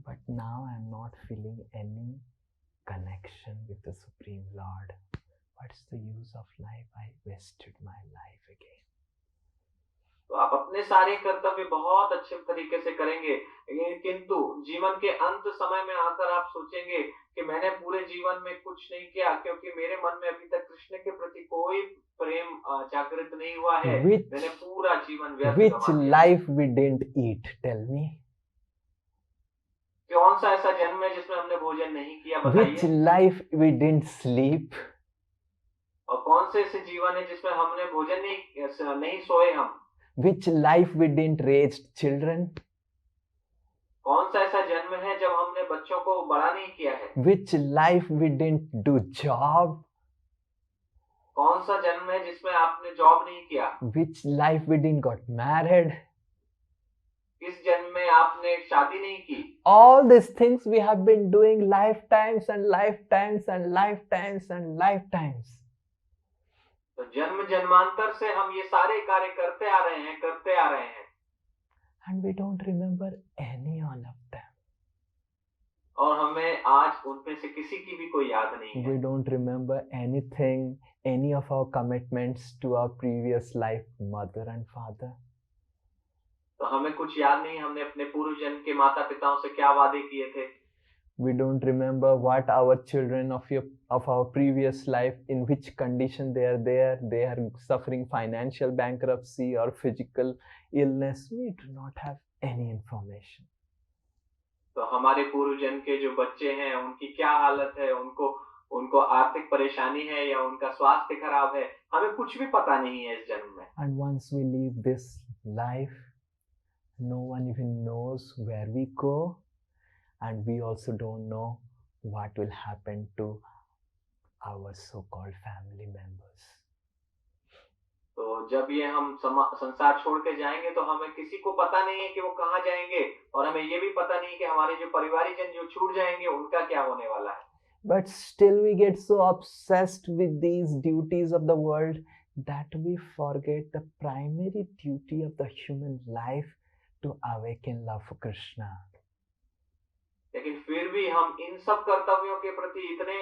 but now I am not feeling any connection with the Supreme Lord. What's the use of life? I wasted my life again. तो आप अपने सारे कर्तव्य बहुत अच्छे तरीके से करेंगे, किंतु जीवन के अंत समय में आकर आप सोचेंगे कि मैंने पूरे जीवन में कुछ नहीं किया क्योंकि मेरे मन में अभी तक कृष्ण के प्रति कोई प्रेम जागृत नहीं हुआ है. मैंने पूरा जीवन व्यर्थ गंवा दिया. Which life we didn't eat? Tell me. कौन सा ऐसा जन्म है जिसमें हमने भोजन नहीं किया, बताइए. Which life we didn't sleep? और कौन से ऐसे जीवन है जिसमें हमने भोजन नहीं सोए हम. Which life we didn't raise children? कौन सा ऐसा जन्म है जब हमने बच्चों को बड़ा नहीं किया है. Which life we didn't do job? कौन सा जन्म है जिसमें आपने जॉब नहीं किया. Which life we didn't got married? किस जन्म में आपने शादी नहीं की. All these things we have been doing lifetimes and lifetimes and lifetimes and lifetimes. तो जन्म जन्मांतर से हम ये सारे कार्य करते आ रहे हैं. And we don't remember any one of them. और हमें आज उनमें से किसी की भी कोई याद नहीं है. We don't remember anything, any of our commitments to our previous life, mother and father. तो हमें कुछ याद नहीं हमने अपने पूर्व जन्म के माता पिताओं से क्या वादे किए थे. We don't remember what our children of our previous life, in which condition they are there. They are suffering financial bankruptcy or physical illness. We do not have any information. तो हमारे पूर्व जन्म के जो बच्चे हैं उनकी क्या हालत है, उनको आर्थिक परेशानी है या उनका स्वास्थ्य खराब है, हमें कुछ भी पता नहीं है इस जन्म में. And once we leave this life, no one even knows where we go. And we also don't know what will happen to our so-called family members. तो जब ये हम संसार छोड़ के जाएंगे तो हमें किसी को पता नहीं है कि वो कहाँ जाएंगे और हमें ये भी पता नहीं कि हमारे जो परिवारीजन जो छूट जाएंगे उनका क्या होने वाला है. But still we get so obsessed with these duties of the world that we forget the primary duty of the human life to awaken love for Krishna. लेकिन फिर भी हम इन सब कर्तव्यों के प्रति इतने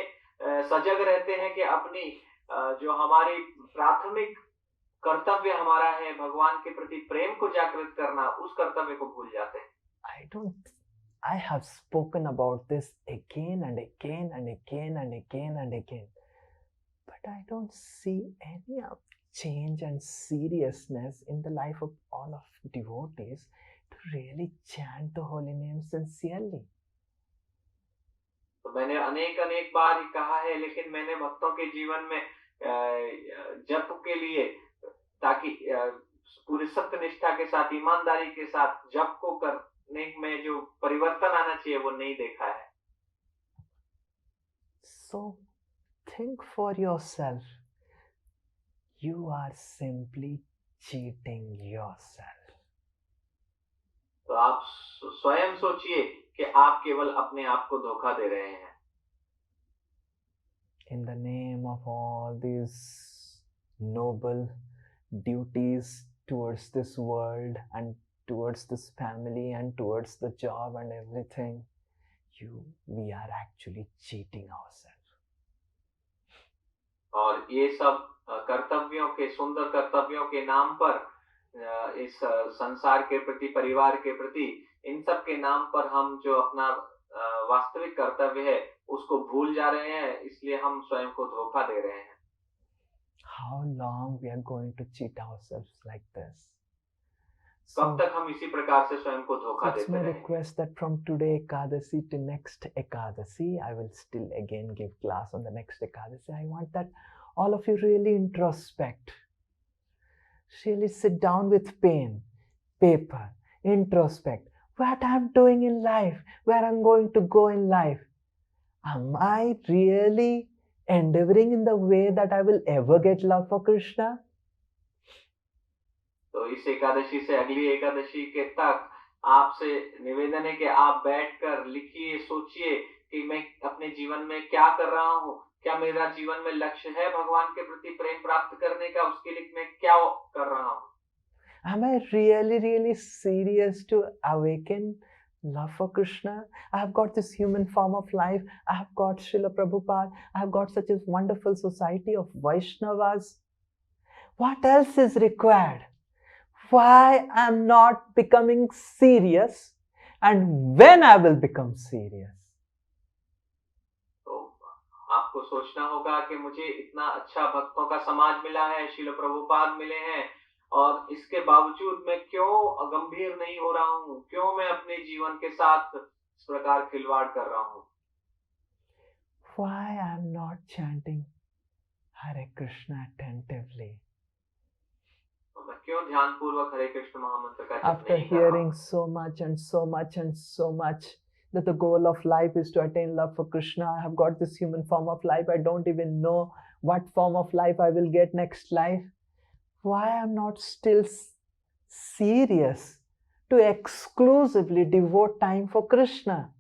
सजग रहते हैं कि अपनी जो हमारी प्राथमिक कर्तव्य हमारा है भगवान के प्रति प्रेम को जागृत करना, उस कर्तव्य को भूल जाते हैं. I have spoken about this again and again and again and again and again, but I don't see any change and seriousness in the life of all of devotees to really chant the holy name sincerely. तो मैंने अनेक बार कहा है, लेकिन मैंने भक्तों के जीवन में जप के लिए, ताकि पूरी सत्यनिष्ठा के साथ, ईमानदारी के साथ जप को करने में जो परिवर्तन आना चाहिए वो नहीं देखा है. So think for yourself. You are simply cheating yourself. तो आप स्वयं सोचिए कि आप केवल अपने आप को धोखा दे रहे हैं। In the name of all these noble duties towards this world and towards this family and towards the job and everything, we are actually cheating ourselves. और ये सब कर्तव्यों के, सुंदर कर्तव्यों के नाम पर, इस संसार के प्रति, परिवार के प्रति, इन सब के नाम पर हम जो अपना वास्तविक कर्तव्य है उसको भूल जा रहे हैं, इसलिए हम स्वयं को धोखा दे रहे हैं। How long we are going to cheat ourselves like this? कब तक हम इसी प्रकार से स्वयं को धोखा It's देते my रहेंगे? request that from today Ekadasi to next Ekadasi, I will still again give class on the next Ekadasi. I want that all of you really introspect. Really sit down with pen, paper, introspect. What I'm doing in life, where I'm going to go in life. Am I really endeavoring in the way that I will ever get love for Krishna? तो इस एकादशी से अगली एकादशी के तक आपसे निवेदन है कि आप बैठकर लिखिए, सोचिए कि मैं अपने जीवन में क्या कर रहा हूँ, क्या मेरा जीवन में लक्ष्य है भगवान के प्रति प्रेम प्राप्त करने का, उसके लिए मैं क्या कर रहा हूँ। Am I really serious to awaken love for Krishna? I have got this human form of life. I have got Srila Prabhupada. I have got such a wonderful society of Vaishnavas. What else is required? Why I'm not becoming serious, and when I will become serious? तो आपको सोचना होगा कि मुझे इतना अच्छा भक्तों का समाज मिला है, श्रील प्रभुपाद मिले हैं, और इसके बावजूद मैं क्यों गंभीर नहीं हो रहा हूँ, क्यों मैं अपने जीवन के साथ इस प्रकार खिलवाड़ कर रहा हूँ। Why I'm not chanting Hare Krishna attentively? मैं क्यों ध्यानपूर्वक हरे कृष्ण महामंत्र का जप After नहीं कर रहा hearing हूँ? so much and so much and so much that the goal of life is to attain love for Krishna, I have got this human form of life. I don't even know what form of life I will get next life. Why I'm not still serious to exclusively devote time for Krishna?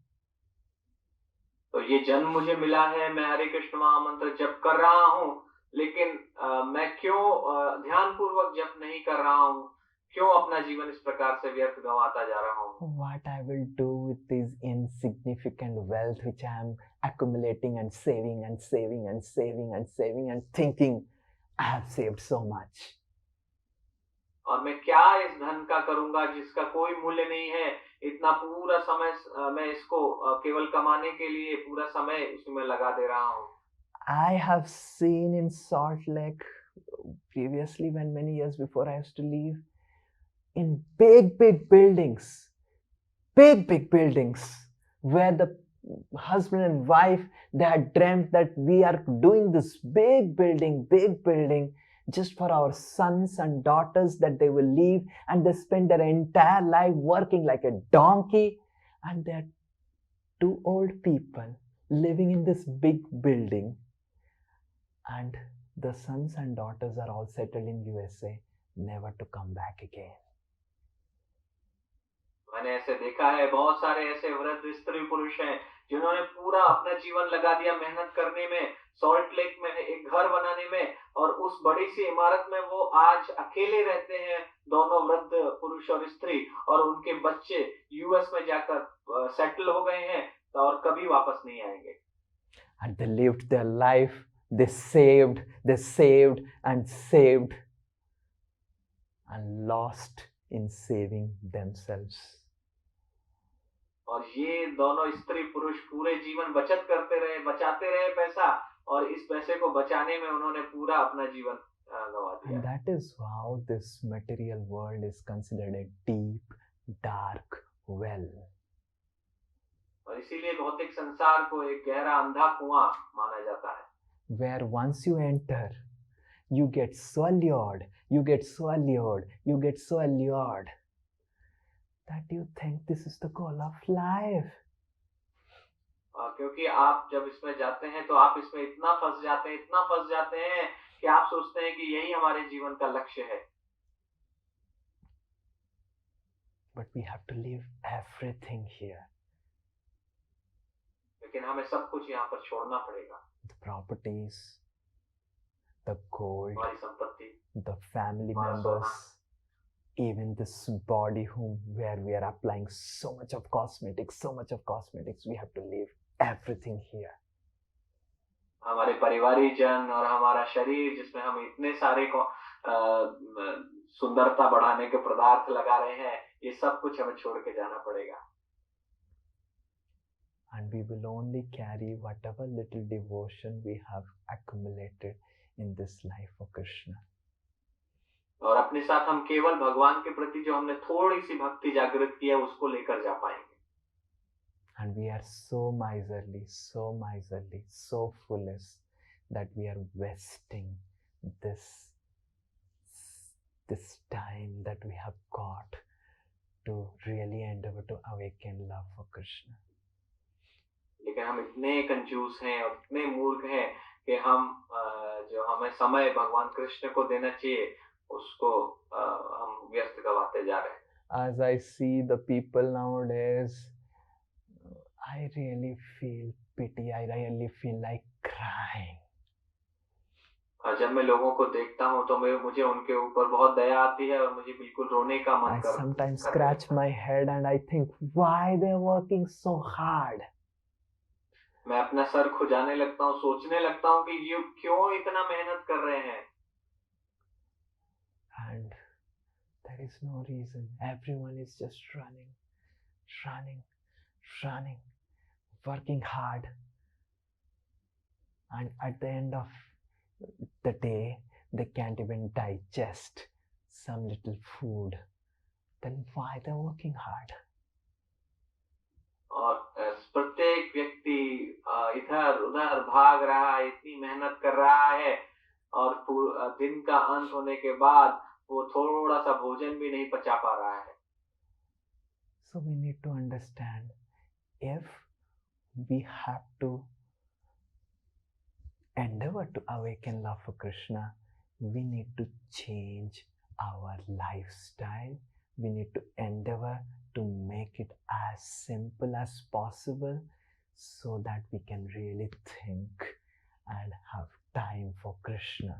तो ये जन्म मुझे मिला है, मैं हरे कृष्ण महामंत्र जप कर रहा हूँ, लेकिन मैं क्यों ध्यानपूर्वक जप नहीं कर रहा हूँ, क्यों अपना जीवन इस प्रकार से व्यर्थ गंवाता जा रहा हूँ? What I will do with this insignificant wealth which I am accumulating and saving and saving and saving and saving and thinking I have saved so much. और मैं क्या इस धन का करूंगा जिसका कोई मूल्य नहीं है, इतना पूरा समय मैं इसको केवल कमाने के लिए पूरा समय उसमें लगा दे रहा हूँ। I have seen in Salt Lake previously, when many years before I used to leave, in big buildings, where the husband and wife, they had dreamt that we are doing this big building just for our sons and daughters, that they will leave, and they spend their entire life working like a donkey, and they're two old people living in this big building, and the sons and daughters are all settled in USA, never to come back again. मैंने ऐसे देखा है, बहुत सारे ऐसे वृद्ध स्त्री पुरुष हैं जिन्होंने पूरा अपना जीवन लगा दिया मेहनत करने में, सॉल्ट लेक में एक घर बनाने में, और उस बड़ी सी इमारत में वो आज अकेले रहते हैं, दोनों वृद्ध पुरुष और स्त्री, और उनके बच्चे यूएस में जाकर सेटल हो गए हैं और कभी वापस नहीं आएंगे। And they lived their life, they saved and lost in saving themselves. और ये दोनों स्त्री पुरुष पूरे जीवन बचत करते रहे, बचाते रहे पैसा, और इस पैसे को बचाने में उन्होंने पूरा अपना जीवन गंवा दिया। And that is how this material world is considered a deep, dark well. और इसीलिए भौतिक संसार को एक गहरा अंधा कुआं माना जाता है, where once you enter, you get so allured that you think this is the goal of life. क्योंकि आप जब इसमें जाते हैं तो आप इसमें इतना फंस जाते हैं कि आप सोचते हैं कि यही हमारे जीवन का लक्ष्य है। But we have to leave everything here लेकिन हमें सब कुछ यहाँ पर छोड़ना पड़ेगा। The properties, the gold, हमारी संपत्ति, the family हमारा members, सोना, even this body where we are applying so much of cosmetics, we have to leave everything here. हमारे परिवारी जन और हमारा शरीर जिसमें हम इतने सारे सुंदरता बढ़ाने के पदार्थ लगा रहे हैं, ये सब कुछ हमें छोड़ के जाना पड़ेगा। And we will only carry whatever little devotion we have accumulated in this life for Krishna. और अपने साथ हम केवल भगवान के प्रति जो हमने थोड़ी सी भक्ति जागृत की है उसको लेकर जा पाएंगे। And we are so miserly, so foolish that we are wasting this time that we have got to really endeavor to awaken love for Krishna. लेकिन हम इतने कंजूस हैं और इतने मूर्ख हैं कि हम जो हमें समय भगवान कृष्ण को देना चाहिए उसको हम व्यर्थ गवाते जा रहे हैं। As I see the people nowadays, I really feel pity. I really feel like crying. जब मैं लोगों को देखता हूँ तो मुझे उनके ऊपर बहुत दया आती है और मुझे बिल्कुल रोने का मन करता है। I sometimes scratch my head and I think, why they're working so hard? मैं अपना सर खुजाने लगता हूँ, सोचने लगता हूँ कि ये क्यों इतना मेहनत कर रहे हैं। And there is no reason. Everyone is just running, working hard. And at the end of the day, they can't even digest some little food. Then why they're working hard? और प्रत्येक व्यक्ति इधर उधर भाग रहा है, इतनी मेहनत कर रहा है और दिन का अंत होने के बाद वो थोड़ा सा भोजन भी नहीं पचा पा रहा है। So we need to understand, if we have to endeavor to awaken love for Krishna, we need to change our lifestyle. We need to endeavor to make it as simple as possible so that we can really think and have time for Krishna.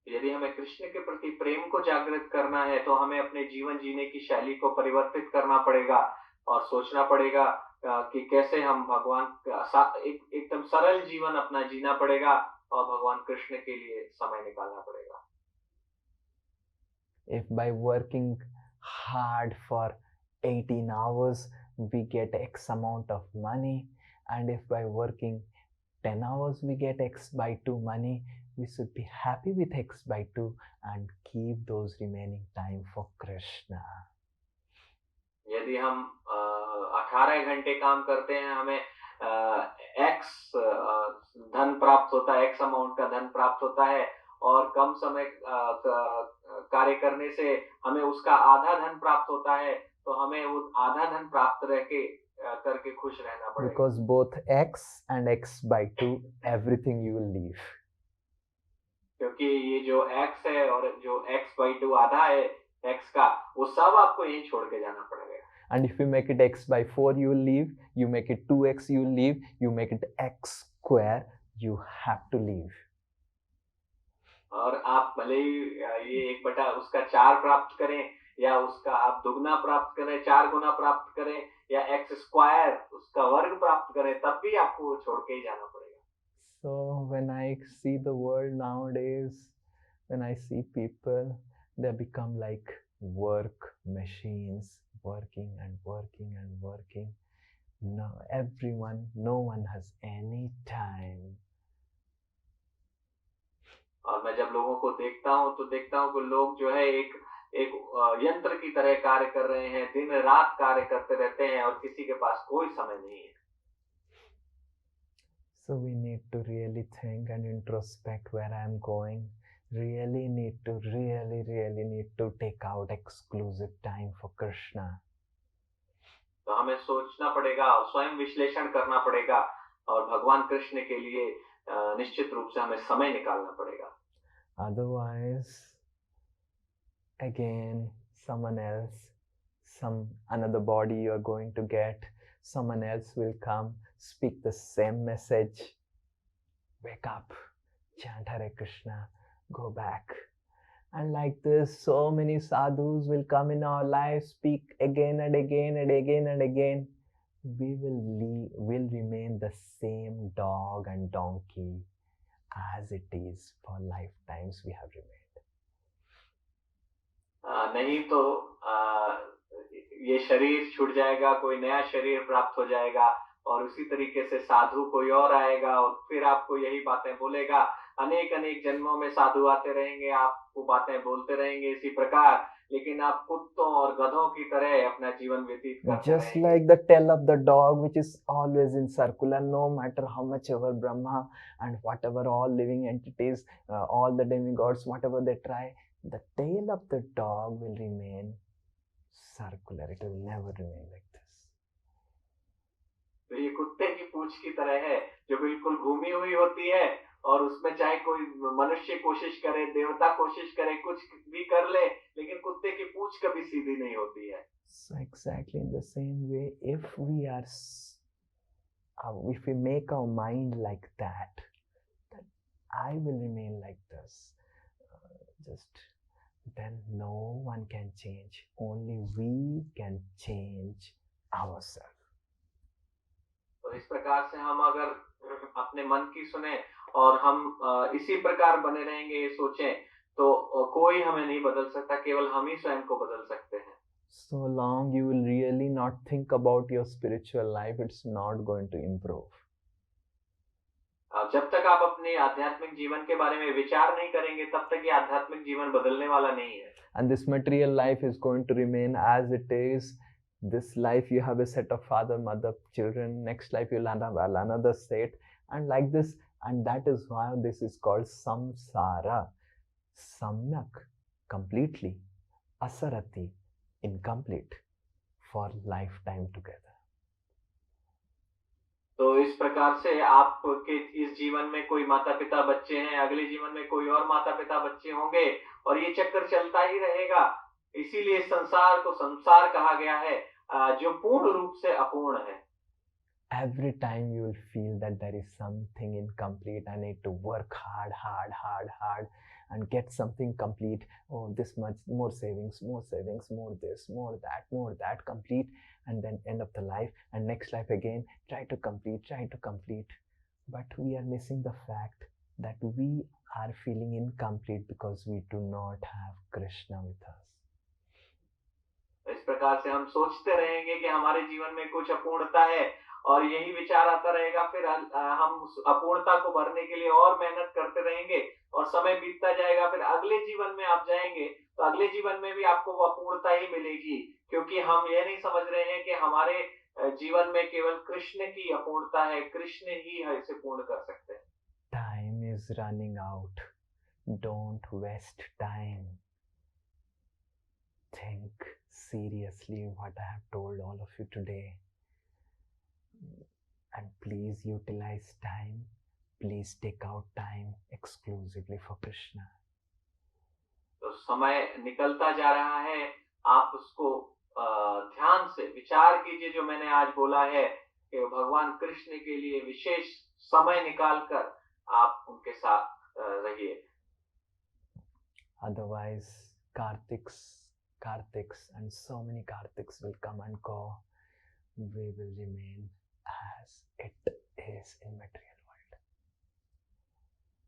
यदि हमें कृष्ण के प्रति प्रेम को जागृत करना है तो हमें अपने जीवन जीने की शैली को परिवर्तित करना पड़ेगा और सोचना पड़ेगा कि कैसे हम भगवान का एकदम सरल जीवन अपना जीना पड़ेगा और भगवान कृष्ण के लिए समय निकालना पड़ेगा। If by working hard for 18 hours we get X amount of money, and if by working 10 hours we get X by 2 money, we should be happy with X by 2 and keep those remaining time for Krishna. यदि हम 18 घंटे काम करते हैं, हमें X धन प्राप्त होता है, X अमाउंट का धन प्राप्त होता है और कम समय कार्य करने से हमें उसका आधा धन प्राप्त होता है, तो हमें वो आधा धन प्राप्त करके खुश रहना पड़ेगा। Because both X and X by 2, everything you will leave. क्योंकि ये जो X है और जो X by 2 आधा है X का, वो सब आपको यहीं छोड़ के जाना पड़ेगा। And if you make it X by 4, you will leave. You make it 2X, you will leave. You make it X square, you have to leave. और आप भले ही ये 1 बटा उसका 4 प्राप्त करें या उसका आप दुगना प्राप्त करें, 4 गुना प्राप्त करें या X स्क्वायर उसका वर्ग प्राप्त करें, तब भी आपको वो छोड़ के ही जाना पड़ेगा। So when I see the world nowadays, when I see people, they become like work machines, working and working and working. No one has any time. और मैं जब लोगों को देखता हूँ तो देखता हूँ कि लोग जो है एक यंत्र की तरह कार्य कर रहे हैं, दिन रात कार्य करते रहते हैं और किसी के पास कोई समय नहीं है। So we need to really think and introspect where I am going. Really need to take out exclusive time for Krishna. तो हमें सोचना पड़ेगा और स्वयं विश्लेषण करना पड़ेगा और भगवान कृष्ण के लिए निश्चित रूप से हमें समय निकालना पड़ेगा। Otherwise, again, someone else, another body you are going to get, someone else will come, speak the same message. Wake up, chant Hare Krishna, go back. And like this, so many sadhus will come in our lives, speak again and again and again and again. We will remain the same dog and donkey as it is for lifetimes we have remained. नहीं तो ये शरीर छूट जाएगा, कोई नया शरीर प्राप्त हो जाएगा और उसी तरीके से साधु कोई और आएगा और फिर आपको यही बातें बोलेगा। अनेक अनेक जन्मों में साधु आते रहेंगे, आपको बातें बोलते रहेंगे इसी प्रकार, लेकिन आप कुत्तों और गधों की तरह अपना जीवन व्यतीत करते Just like the tail of the dog, which is always in circular, no matter how much ever Brahma and whatever all living entities, all the demigods, whatever they try, the tail of the dog will remain circular. It will never remain like this. तो ये कुत्ते की पूंछ की तरह है जो बिल्कुल घूमी हुई होती है और उसमें चाहे कोई मनुष्य कोशिश करे, देवता कोशिश करे, कुछ भी कर ले, लेकिन कुत्ते की पूंछ कभी सीधी नहीं होती है। So exactly in the same way, if we make our mind like that I will remain like this, then no one can change. Only we can change ourselves. तो इस प्रकार से हम अगर अपने मन की सुने और हम इसी प्रकार बने रहेंगे, ये सोचें, तो कोई हमें नहीं बदल सकता, केवल हम ही स्वयं को बदल सकते हैं। So long you will really not think about your spiritual life, it's not going to improve. जब तक आप अपने आध्यात्मिक जीवन के बारे में विचार नहीं करेंगे, तब तक ये आध्यात्मिक जीवन बदलने वाला नहीं है। And this material life is going to remain as it is. This life you have a set of father, mother, children. Next life you'll have another set, and like this. And that is why this is called samsara. Samyak, completely. Asarati, incomplete, for lifetime together. तो इस प्रकार से आपके इस जीवन में कोई माता पिता बच्चे हैं, अगले जीवन में कोई और माता पिता बच्चे होंगे और ये चक्कर चलता ही रहेगा। इसीलिए संसार को संसार कहा गया है, जो पूर्ण रूप से अपूर्ण है। Every time you will feel that there is something incomplete, I need to work hard and get something complete. Oh, this much more savings, more this, more that, complete, and then end of the life and next life again, try to complete. But we are missing the fact that we are feeling incomplete because we do not have Krishna with us. इस प्रकार से हम सोचते रहेंगे कि हमारे जीवन में कुछ अपूर्णता है और यही विचार आता रहेगा, फिर हम उस अपूर्णता को भरने के लिए और मेहनत करते रहेंगे और समय बीतता जाएगा। फिर अगले जीवन में आप जाएंगे तो अगले जीवन में भी आपको वो अपूर्णता ही मिलेगी, क्योंकि हम ये नहीं समझ रहे हैं कि हमारे जीवन में केवल कृष्ण की अपूर्णता है, कृष्ण ही है इसे पूर्ण कर सकते हैं। Time is running out. Don't waste time. Think seriously what I have told all of you today. And please utilize time. Please take out time exclusively for Krishna. तो समय निकलता जा रहा है, आप उसको ध्यान से विचार कीजिए जो मैंने आज बोला है कि भगवान कृष्ण के लिए विशेष समय निकालकर आप उनके साथ रहिए। Otherwise, Kartiks and so many Kartiks will come and go. We will remain as it is in material world.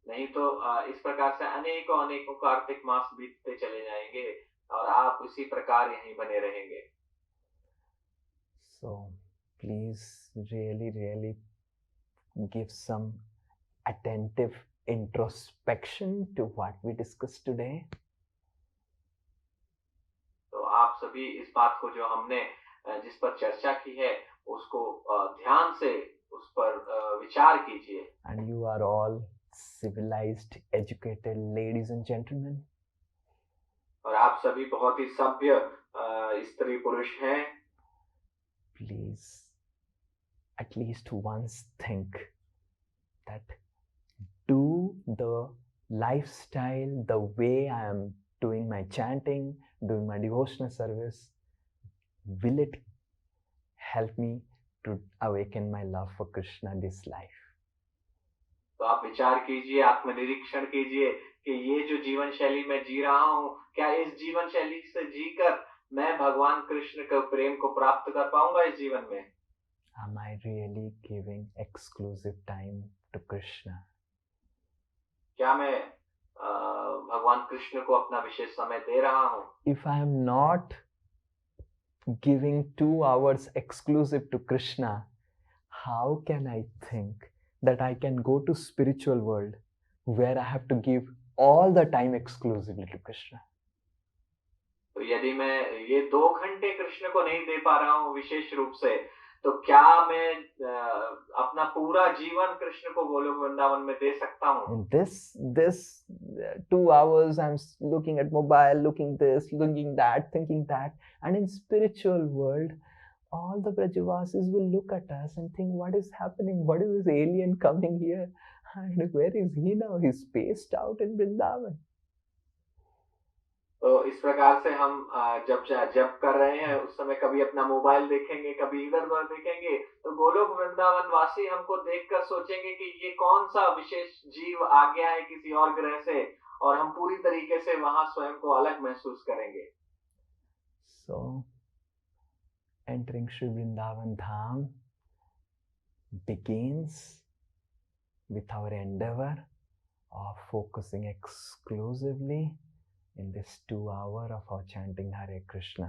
नहीं तो इस प्रकार से अनेकों कार्तिक मास बीतते चले जाएंगे और आप उसी प्रकार यहीं बने रहेंगे। So please really give some attentive introspection to what we discussed today. तो आप सभी इस बात को जो हमने जिस पर चर्चा की है उसको ध्यान से उस पर विचार कीजिए। And you are all civilized, educated ladies and gentlemen. और आप सभी बहुत ही सभ्य स्त्री पुरुष हैं। Please at least once think that do the lifestyle the way I am doing my chanting, doing my devotional service, will it help me to awaken my love for Krishna this life. तो आप विचार कीजिए, आत्मनिरीक्षण कीजिए कि ये जो जीवन शैली मैं जी रहा हूँ, क्या इस जीवन शैली से जीकर मैं भगवान कृष्ण के प्रेम को प्राप्त कर पाऊंगा इस जीवन में? Am I really giving exclusive time to Krishna? क्या मैं भगवान कृष्ण को अपना विशेष समय दे रहा हूँ? If I am not giving 2 hours exclusive to Krishna, how can I think that I can go to spiritual world where I have to give all the time exclusively to Krishna? तो यदि मैं ये 2 घंटे कृष्ण को नहीं दे पा रहा हूँ विशेष रूप से, तो क्या मैं अपना पूरा जीवन कृष्ण को गोलोक वृंदावन में दे सकता हूँ? In this 2 hours I'm looking at mobile, looking this, looking that, thinking that, and in spiritual world all the Brajavasis will look at us and think, what is happening? What is this alien coming here? And where is he now? He's spaced out in Vrindavan. तो इस प्रकार से हम जब कर रहे हैं उस समय कभी अपना मोबाइल देखेंगे, कभी इधर उधर देखेंगे, तो गोलोक वृंदावन वासी हमको देखकर सोचेंगे कि ये कौन सा विशेष जीव आ गया है किसी और ग्रह से, और हम पूरी तरीके से वहां स्वयं को अलग महसूस करेंगे. So entering Shri Vrindavan Dham begins with our endeavor of focusing exclusively in this 2 hours of our chanting Hare Krishna.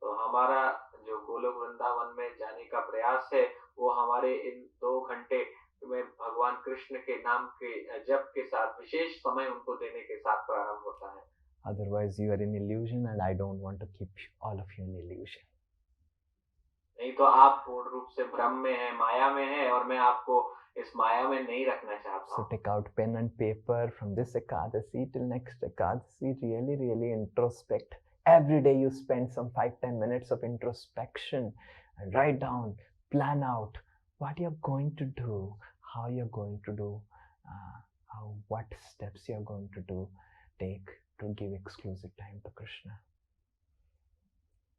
तो हमारा जो गोलोक वृंदावन में जाने का प्रयास है वो हमारे इन 2 घंटे में भगवान कृष्ण के नाम के जप के साथ विशेष समय उनको देने के साथ प्रारंभ होता है. Otherwise you are in illusion and I don't want to keep all of you in illusion. नहीं तो आप पूर्ण रूप से भ्रम में हैं, माया में हैं, और मैं आपको इस माया में नहीं रखना चाहता. So take out pen and paper from this Ekadasi till next Ekadasi. Really introspect. Every day you spend some 5-10 minutes of introspection and write down, plan out what you're going to do, how you're going to do, what steps you're going to take to give exclusive time to Krishna.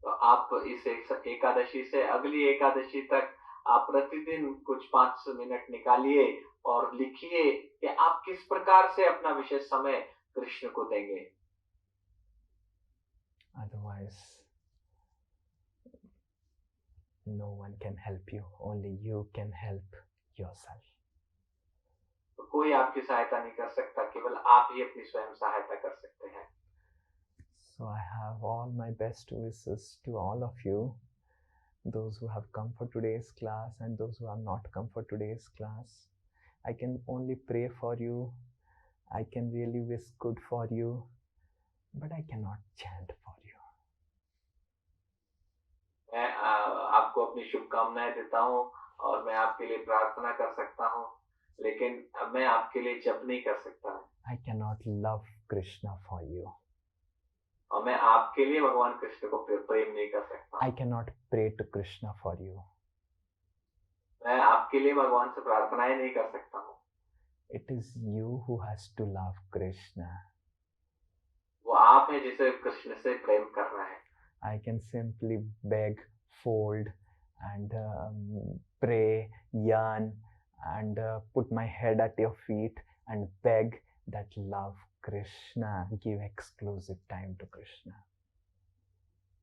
तो आप इस एकादशी से अगली एकादशी तक आप प्रतिदिन कुछ 5 minute निकालिए और लिखिए कि आप किस प्रकार से अपना विशेष समय कृष्ण को देंगे. Otherwise, no one can help you. Only you can help yourself. तो कोई आपकी सहायता नहीं कर सकता, केवल आप ही अपनी स्वयं सहायता कर सकते हैं. So I have all my best wishes to all of you, those who have come for today's class and those who have not come for today's class. I can only pray for you. I can really wish good for you, but I cannot chant for you. मैं आपको अपनी शुभकामनाएं देता हूँ और मैं आपके लिए प्रार्थना कर सकता हूँ, लेकिन मैं आपके लिए जप नहीं कर सकता. I cannot love Krishna for you. और मैं आपके लिए भगवान कृष्ण को प्रेम नहीं कर सकता. I cannot pray to Krishna for you. मैं आपके लिए भगवान से प्रार्थनाएं नहीं कर सकता हूँ. It is you who has to love Krishna. वो आप हैं जिसे कृष्ण से प्रेम करना है. I can simply beg, fold, and pray, yearn, and put my head at your feet and beg that love Krishna, give exclusive time to Krishna.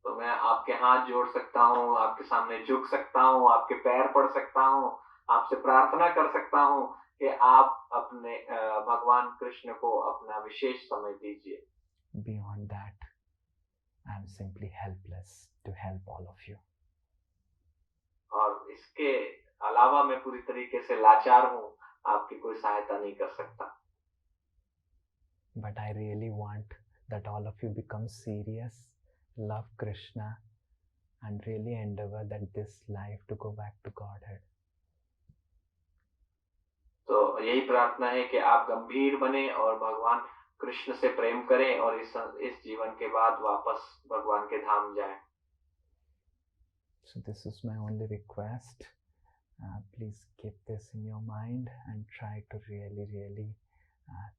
तो मैं आपके हाथ जोड़ सकता हूँ, आपके सामने झुक सकता हूँ, आपके पैर पड़ सकता हूँ, आपसे प्रार्थना कर सकता हूँ कि आप अपने भगवान कृष्ण को अपना विशेष समय दीजिए. Beyond that, I am simply helpless to help all of you. और इसके अलावा मैं पूरी तरीके से लाचार हूँ, आपकी कोई सहायता नहीं कर सकता. But I really want that all of you become serious, love Krishna, and really endeavor that this life to go back to Godhead. तो यही प्रार्थना है कि आप गंभीर बने और भगवान कृष्ण से प्रेम करें और इस जीवन के बाद वापस भगवान के धाम जाएं. So this is my only request. Please keep this in your mind and try to really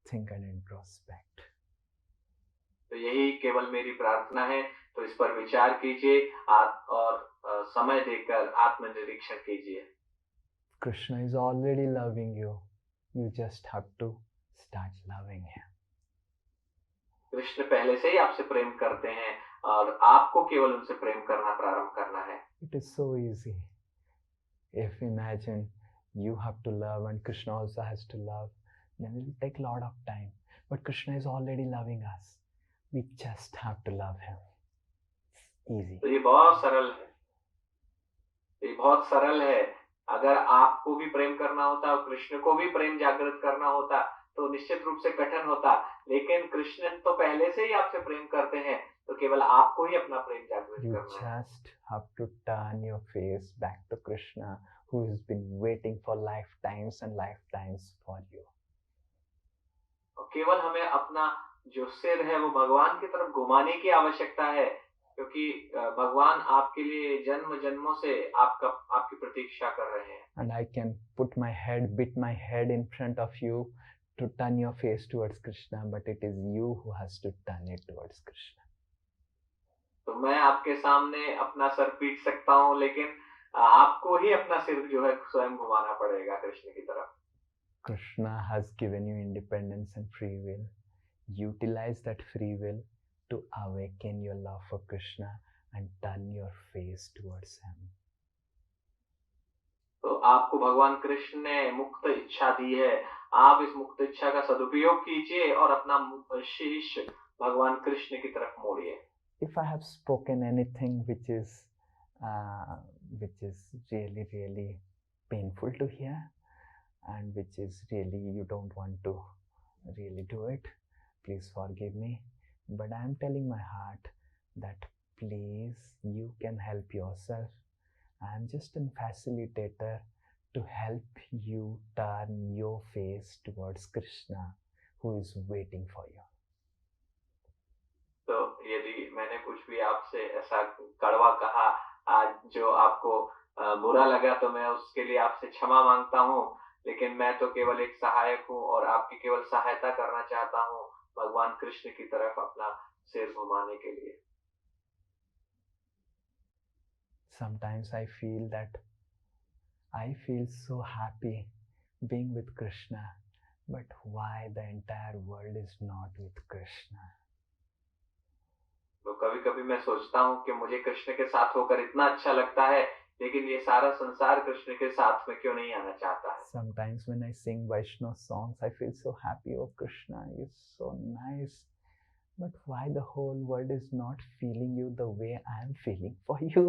think and introspect. तो यही केवल मेरी प्रार्थना है, तो इस पर विचार कीजिए और समय देकर आत्मनिरीक्षण कीजिए। Krishna is already loving you. You just have to start loving him. Krishna पहले से ही आपसे प्रेम करते हैं और आपको केवल उनसे प्रेम करना प्रारंभ करना है। It is so easy. If imagine you have to love and Krishna also has to love, then it will take a lot of time. But Krishna is already loving us. We just have to love him. It's easy. तो ये बहुत सरल है, ये बहुत सरल है। अगर आपको भी प्रेम करना होता और कृष्ण को भी प्रेम जागृत करना होता तो निश्चित रूप से कठिन होता, लेकिन कृष्ण तो पहले से ही आपसे प्रेम करते हैं, तो केवल आपको ही अपना प्रेम जागृत You करना है। just have to turn your face back to Krishna, who has been waiting for lifetimes and lifetimes for you. और केवल हमें अपना जो सिर है वो भगवान की तरफ घुमाने की आवश्यकता है, क्योंकि भगवान आपके लिए जन्म जन्मों से आपकी प्रतीक्षा कर रहे हैं। And I can beat my head in front of you to turn your face towards Krishna, but it is you who has to turn it towards Krishna. तो मैं आपके सामने अपना सर पीट सकता हूँ, लेकिन आपको ही अपना सिर जो है स्वयं घुमाना पड़ेगा कृष्ण की तरफ। Krishna has given you independence and free will. Utilize that free will to awaken your love for Krishna and turn your face towards him. तो आपको भगवान कृष्ण ने मुक्त इच्छा दी है, आप इस मुक्त इच्छा का सदुपयोग कीजिए और अपना शीश भगवान कृष्ण की तरफ मोड़िए। If I have spoken anything which is really, really painful to hear and which is really you don't want to really do it, please forgive me. But I am telling my heart that please, you can help yourself. I am just a facilitator to help you turn your face towards Krishna, who is waiting for you. तो यदि मैंने कुछ भी आपसे ऐसा कड़वा कहा आज जो आपको बुरा लगा, तो मैं उसके लिए आपसे क्षमा मांगता हूँ, लेकिन मैं तो केवल एक सहायक हूँ और आपकी केवल सहायता करना चाहता हूँ भगवान कृष्ण की तरफ अपना सिर घुमाने के लिए। Sometimes I feel so happy being with Krishna, but why the entire world is not with Krishna? तो कभी कभी मैं सोचता हूँ कि मुझे कृष्ण के साथ होकर इतना अच्छा लगता है, लेकिन ये सारा संसार कृष्ण के साथ में क्यों नहीं आना चाहता है। Sometimes when I sing Vaishnava songs, I feel so happy. Oh Krishna, you're so nice. But why the whole world is not feeling you the way I am feeling for you?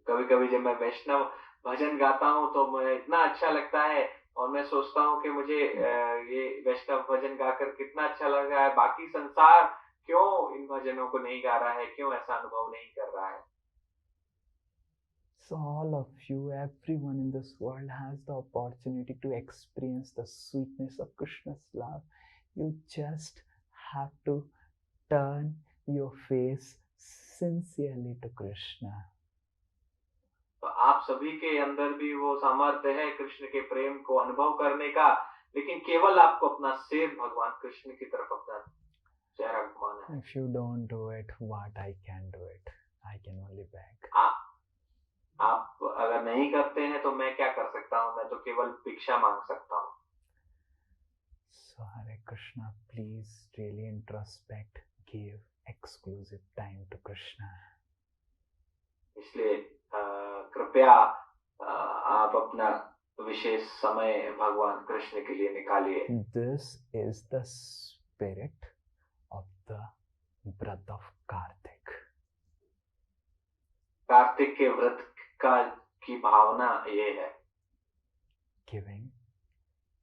कभी कभी जब मैं वैष्णव भजन गाता हूँ तो मुझे इतना अच्छा लगता है और मैं सोचता हूँ कि मुझे ये वैष्णव भजन गाकर कितना अच्छा लग रहा है, बाकी संसार क्यों इन भजनों को नहीं गा रहा है, क्यों ऐसा अनुभव नहीं कर रहा है। So all of you, everyone in this world has the opportunity to experience the sweetness of Krishna's love. You just have to turn your face sincerely to Krishna. तो आप सभी के अंदर भी वो सामर्थ्य है कृष्ण के प्रेम को अनुभव करने का, लेकिन केवल आपको अपना सिर भगवान कृष्ण की तरफ अपना चेहरा घुमाना है। If you don't do it, what I can do it? I can only beg. आप अगर नहीं करते हैं तो मैं क्या कर सकता हूँ, मैं तो केवल भिक्षा मांग सकता हूँ। So Hare Krishna, please really introspect, give exclusive time to Krishna. इसलिए कृपया आप अपना विशेष समय भगवान कृष्ण के लिए निकालिए। This is the spirit of the व्रत of Kartik. कार्तिक के व्रत की भावना ये है, Giving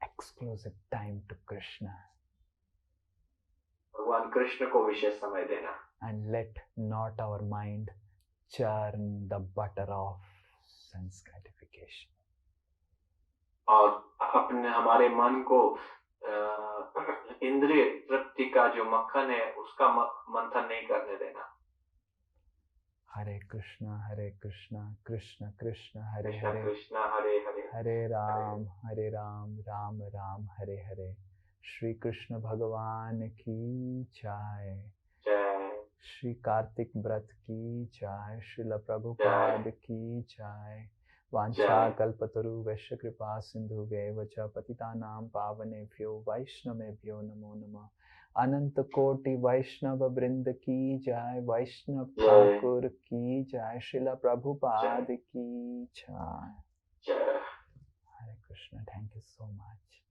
exclusive time to Krishna. भगवान कृष्ण को विशेष समय देना। And let not our mind churn the butter of sense gratification. और अपने हमारे मन को इंद्रिय तृप्ति का जो मक्खन है उसका मंथन नहीं करने देना। Hare Krishna, Krishna Krishna, Hare Krishna Hare, Krishna Hare Hare, Hare Ram, Ram Ram, Hare Hare. Shri Krishna Bhagavan ki jai. जय श्री कार्तिक व्रत की जय, श्रील प्रभुपाद की जय। वांछा कल्पतरु वैश्य कृपा सिंधु वैव च पतितानां पावनेभ्यो वैष्णवेभ्यो नमो नमः। अनंत कोटि वैष्णव वृंद की जय, वैष्णव ठाकुर की जय, श्रील प्रभुपाद की जय। Hare Krishna. Thank you so much.